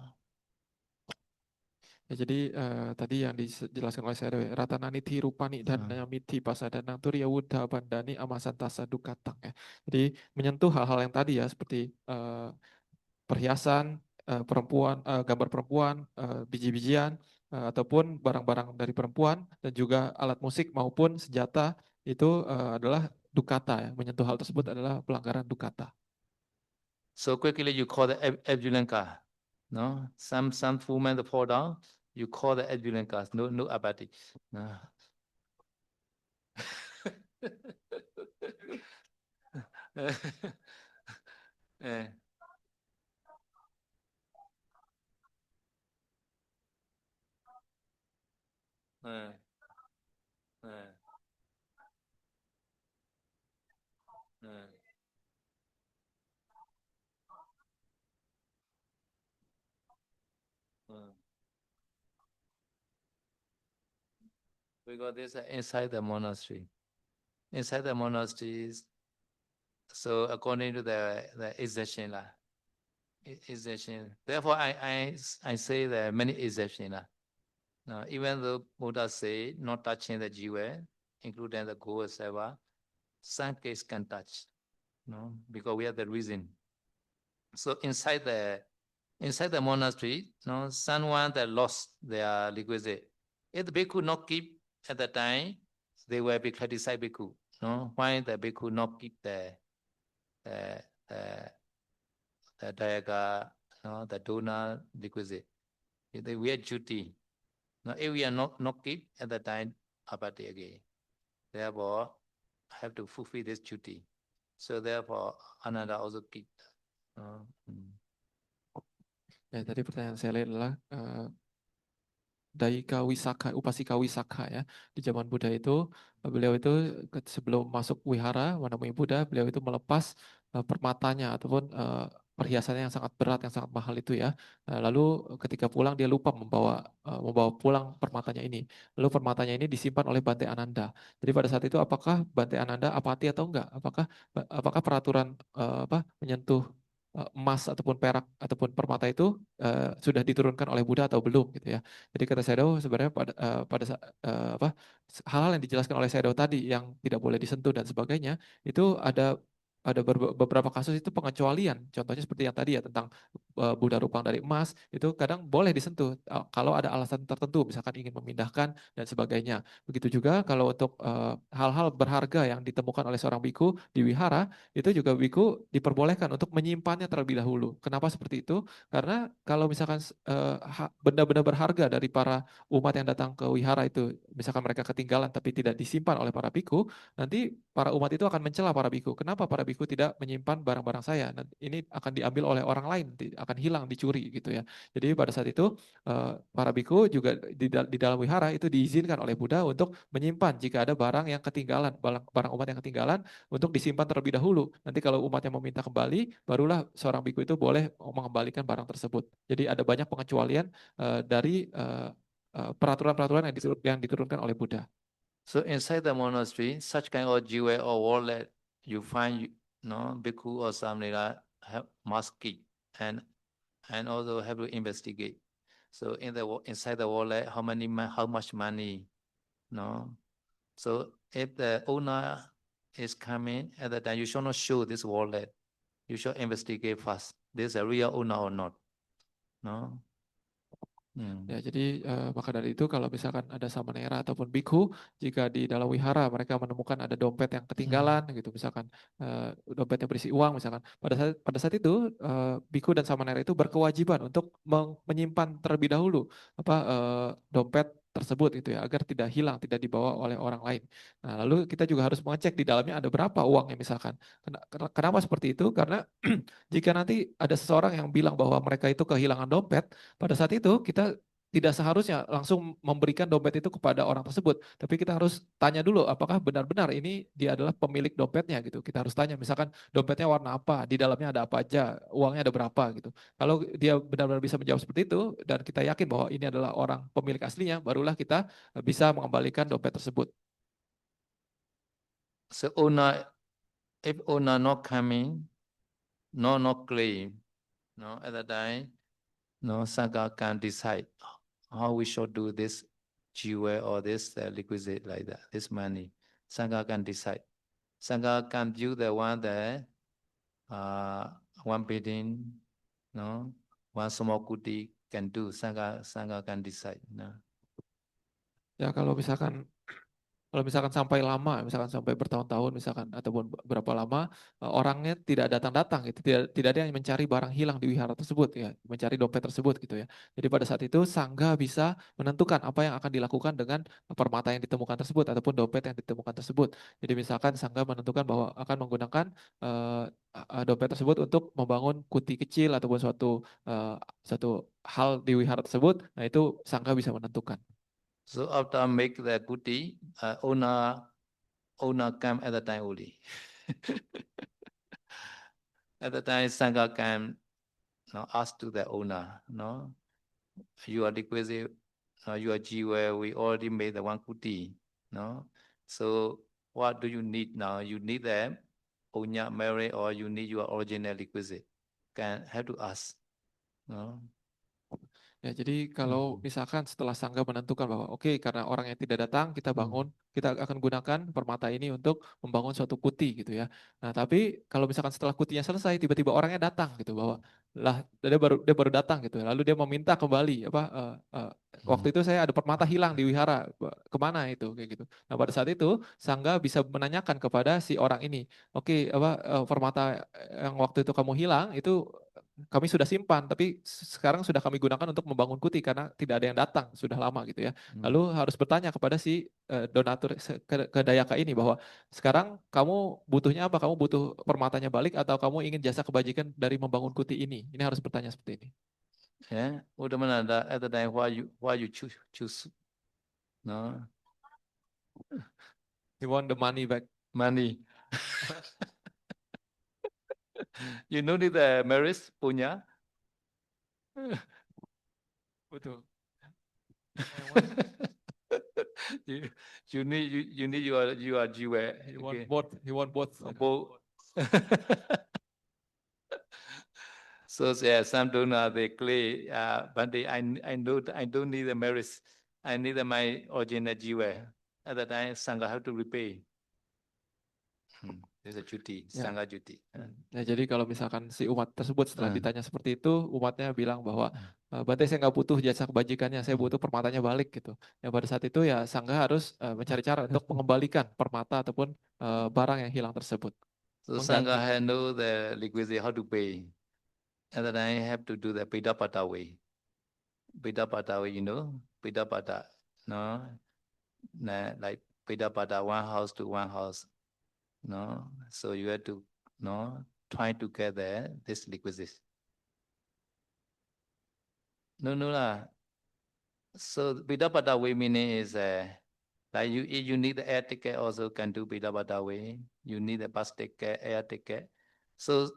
Ya, jadi tadi yang dijelaskan oleh saya Ratana Niti Rupani dan Miti Pasadana Turiya Wudha Bandani Amasantasa Dukatang ya. Jadi menyentuh hal-hal yang tadi ya seperti perhiasan, perempuan, gambar perempuan, biji-bijian, ataupun barang-barang dari perempuan dan juga alat musik maupun senjata itu adalah dukata ya. Menyentuh hal tersebut adalah pelanggaran dukata. So quickly you call the Abjulanka, no? Some women fall down, you call the Abjulankas, no abati, no? Eh, eh, eh, eh, eh. Because this is inside the monastery. Inside the monasteries, so according to the exception, exception. Therefore, I say there are many exceptions. Now, even though Buddha say not touching the jewel, including the gold, etc., some case can touch, no, because we have the reason. So inside the monastery, no, someone that lost their requisite. If the bhikkhu not keep at the time, they will be criticized bhikkhu. No, why the bhikkhu not keep the the dayaga, no, the donor requisite. If they wear duty. Now, if we are not keep at the time, apathy again. Therefore, have to fulfill this duty. So therefore, Ananda also keep. Ya, tadi pertanyaan saya adalah Daika Wisaka, Upasika Wisaka ya. Di zaman Buddha itu, beliau itu sebelum masuk wihara menemui Buddha, beliau itu melepas permatanya ataupun perhiasannya yang sangat berat, yang sangat mahal itu ya. Lalu ketika pulang dia lupa membawa pulang permatanya ini. Lalu permatanya ini disimpan oleh Bante Ananda. Jadi pada saat itu apakah Bante Ananda apati atau enggak? Apakah peraturan menyentuh emas ataupun perak ataupun permata itu sudah diturunkan oleh Buddha atau belum gitu ya. Jadi kata Sayadaw sebenarnya hal-hal yang dijelaskan oleh Sayadaw tadi yang tidak boleh disentuh dan sebagainya itu ada beberapa kasus itu pengecualian. Contohnya seperti yang tadi ya tentang Buddha rupang dari emas itu kadang boleh disentuh kalau ada alasan tertentu misalkan ingin memindahkan dan sebagainya. Begitu juga kalau untuk hal-hal berharga yang ditemukan oleh seorang biku di wihara itu juga biku diperbolehkan untuk menyimpannya terlebih dahulu. Kenapa seperti itu? Karena kalau misalkan benda-benda berharga dari para umat yang datang ke wihara itu, misalkan mereka ketinggalan tapi tidak disimpan oleh para biku, nanti para umat itu akan mencela para biku. Kenapa para biku tidak menyimpan barang-barang saya? Nanti ini akan diambil oleh orang lain, akan hilang, dicuri gitu ya. Jadi pada saat itu para biku juga di dalam wihara itu diizinkan oleh Buddha untuk menyimpan jika ada barang yang ketinggalan, barang umat yang ketinggalan untuk disimpan terlebih dahulu. Nanti kalau umatnya meminta kembali, barulah seorang biku itu boleh mengembalikan barang tersebut. Jadi ada banyak pengecualian dari peraturan-peraturan yang diturunkan oleh Buddha. So inside the monastery, such kind of jewel or wallet you find, no, bhikkhu or samnera must keep and also have to investigate. So inside the wallet, how much money, no. So if the owner is coming at the time, you should not show this wallet. You should investigate first. This is a real owner or not, no. Ya, jadi maka dari itu kalau misalkan ada samanera ataupun bhikkhu, jika di dalam wihara mereka menemukan ada dompet yang ketinggalan gitu, misalkan dompetnya berisi uang misalkan, pada saat itu bhikkhu dan samanera itu berkewajiban untuk menyimpan terlebih dahulu dompet tersebut itu ya, agar tidak hilang, tidak dibawa oleh orang lain. Nah, lalu kita juga harus mengecek di dalamnya ada berapa uangnya misalkan. Kenapa seperti itu? Karena jika nanti ada seseorang yang bilang bahwa mereka itu kehilangan dompet, pada saat itu kita tidak seharusnya langsung memberikan dompet itu kepada orang tersebut, tapi kita harus tanya dulu apakah benar-benar ini dia adalah pemilik dompetnya gitu. Kita harus tanya misalkan dompetnya warna apa, di dalamnya ada apa aja, uangnya ada berapa gitu. Kalau dia benar-benar bisa menjawab seperti itu dan kita yakin bahwa ini adalah orang pemilik aslinya, barulah kita bisa mengembalikan dompet tersebut. So if owner not coming, not claim, no, at that time, no, Sangha can decide how we should do this jewel or this liquidate like that, this money. Sangha can decide. Sangha can view the one that one building, no, one small kuti can do. Sangha can decide. No. Ya kalau misalkan sampai lama, misalkan sampai bertahun-tahun misalkan ataupun berapa lama orangnya tidak datang-datang gitu, tidak ada yang mencari barang hilang di wihara tersebut ya, mencari dompet tersebut gitu ya. Jadi pada saat itu sangga bisa menentukan apa yang akan dilakukan dengan permata yang ditemukan tersebut ataupun dompet yang ditemukan tersebut. Jadi misalkan sangga menentukan bahwa akan menggunakan dompet tersebut untuk membangun kuti kecil ataupun suatu hal di wihara tersebut. Nah itu sangga bisa menentukan. So after make the kuti, owner come at the time only. At the time, Sangha can ask to the owner, no, you are requisite, you are jiwa, we already made the one kuti, no. So what do you need now? You need the onya merit or you need your original requisite? Can have to ask, no. Ya, jadi kalau misalkan setelah sangga menentukan bahwa oke, karena orangnya tidak datang, kita bangun, kita akan gunakan permata ini untuk membangun suatu kuti gitu ya. Nah, tapi kalau misalkan setelah kutinya selesai, tiba-tiba orangnya datang gitu bahwa lah dia baru datang gitu. Lalu dia meminta kembali apa waktu itu saya ada permata hilang di wihara, kemana itu kayak gitu. Nah, pada saat itu sangga bisa menanyakan kepada si orang ini, oke, apa permata yang waktu itu kamu hilang itu kami sudah simpan, tapi sekarang sudah kami gunakan untuk membangun kuti karena tidak ada yang datang, sudah lama gitu ya. Lalu harus bertanya kepada si donatur ke Dayaka ini bahwa sekarang kamu butuhnya apa? Kamu butuh permatanya balik atau kamu ingin jasa kebajikan dari membangun kuti ini? Ini harus bertanya seperti ini. Yeah, Udamananda at the time why you choose, no, He want the money back. money. You know the marriage punya. Betul. you, you need your jiwa. He want both. He want both. Both. So yeah, some donor they clay, but I know I don't need the marriage. I need my original jiwa. At the time, sangha have to repay. There's a cuti, Ya. sangha cuti. Nah, jadi kalau misalkan si umat tersebut setelah ditanya seperti itu, umatnya bilang bahwa Bante saya nggak butuh jasa kebajikannya, saya butuh permatanya balik gitu. Ya pada saat itu ya sangga harus mencari cara untuk mengembalikan permata ataupun barang yang hilang tersebut. So Mengganti. sangha handle the liquidity how to pay. At the time, have to do the pidapata way. Pidapata way, you know, pidapata, no, like pidapata one house to one house. No, so you have to try to get this liquidity. No lah. So Bidapata way meaning is like you need the air ticket also can do Bidapata way. You need the bus ticket, air ticket. So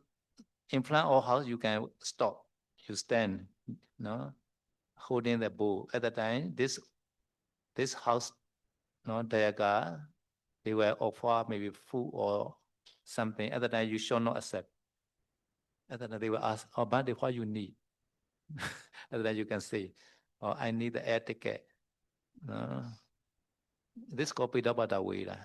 in front of house you can stop. You stand, no, holding the bowl. At the time, this house, no, Dayaga, they were offer maybe food or something. At the time, you should not accept. At the time, they will ask, "Oh, but what you need?" And then you can say, "Oh, I need the air ticket." This copy dapat way lah.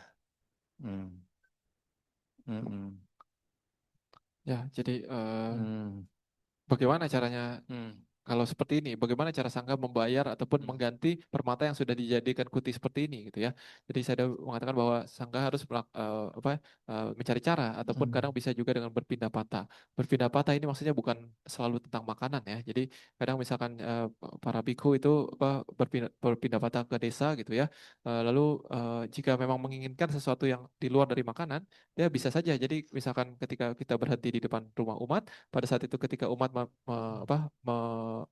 Ya, jadi bagaimana caranya kalau seperti ini, bagaimana cara sangga membayar ataupun Hmm. mengganti permata yang sudah dijadikan kuti seperti ini gitu ya. Jadi saya mengatakan bahwa sangga harus mencari cara ataupun Hmm. kadang bisa juga dengan berpindah patah. Berpindah patah ini maksudnya bukan selalu tentang makanan ya. Jadi kadang misalkan para biku itu berpindah patah ke desa gitu ya. Lalu jika memang menginginkan sesuatu yang di luar dari makanan, ya bisa saja. Jadi misalkan ketika kita berhenti di depan rumah umat, pada saat itu ketika umat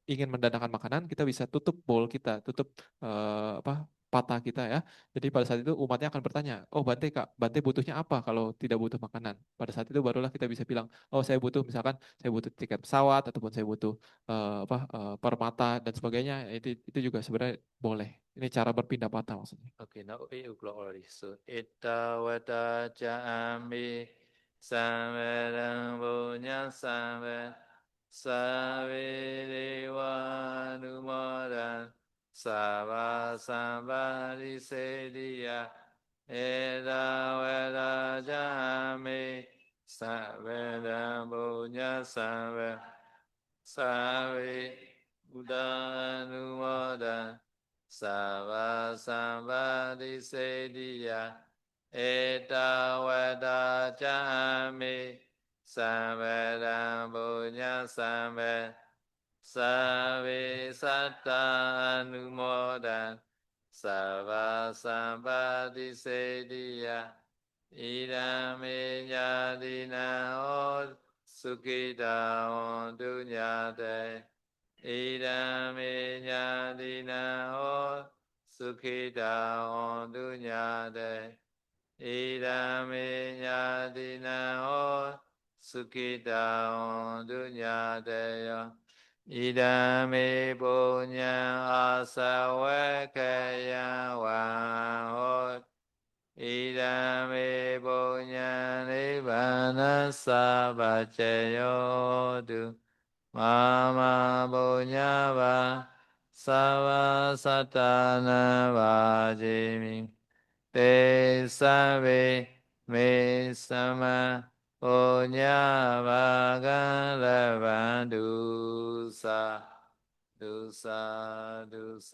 ingin mendatangkan makanan, kita bisa tutup bowl kita, tutup patah kita ya. Jadi pada saat itu umatnya akan bertanya, oh Bante Kak, Bante butuhnya apa kalau tidak butuh makanan? Pada saat itu barulah kita bisa bilang, oh saya butuh misalkan saya butuh tiket pesawat ataupun saya butuh permata dan sebagainya. Itu juga sebenarnya boleh. Ini cara berpindah patah maksudnya. Okay, now 8 o'clock already. So, Etta Vata Jami Samvedam Punya Samve Savi Deva Numodan Sava Sambari Sediya Etta Vata Jami Samvedam Punya Samve Savi Buddha Numodan Sava Sambadi Sediya Eta Veda Jami Samvedam Punya Samve Savi Satta Anumodan Sava Sambadi Sediya Idame Yadina Od Sukita On Dunyate Idame Yadina Od Sukita On Dunyate Idame Yadina Od Sukita On Dunyate Idame Punya Asawakaya Wahod Idame Punya Nibbana Sabacayodu Mama Punya Va Sava Satana Vajimi Te Save Me Sama Punya Vagalavandusa Dusa Dusa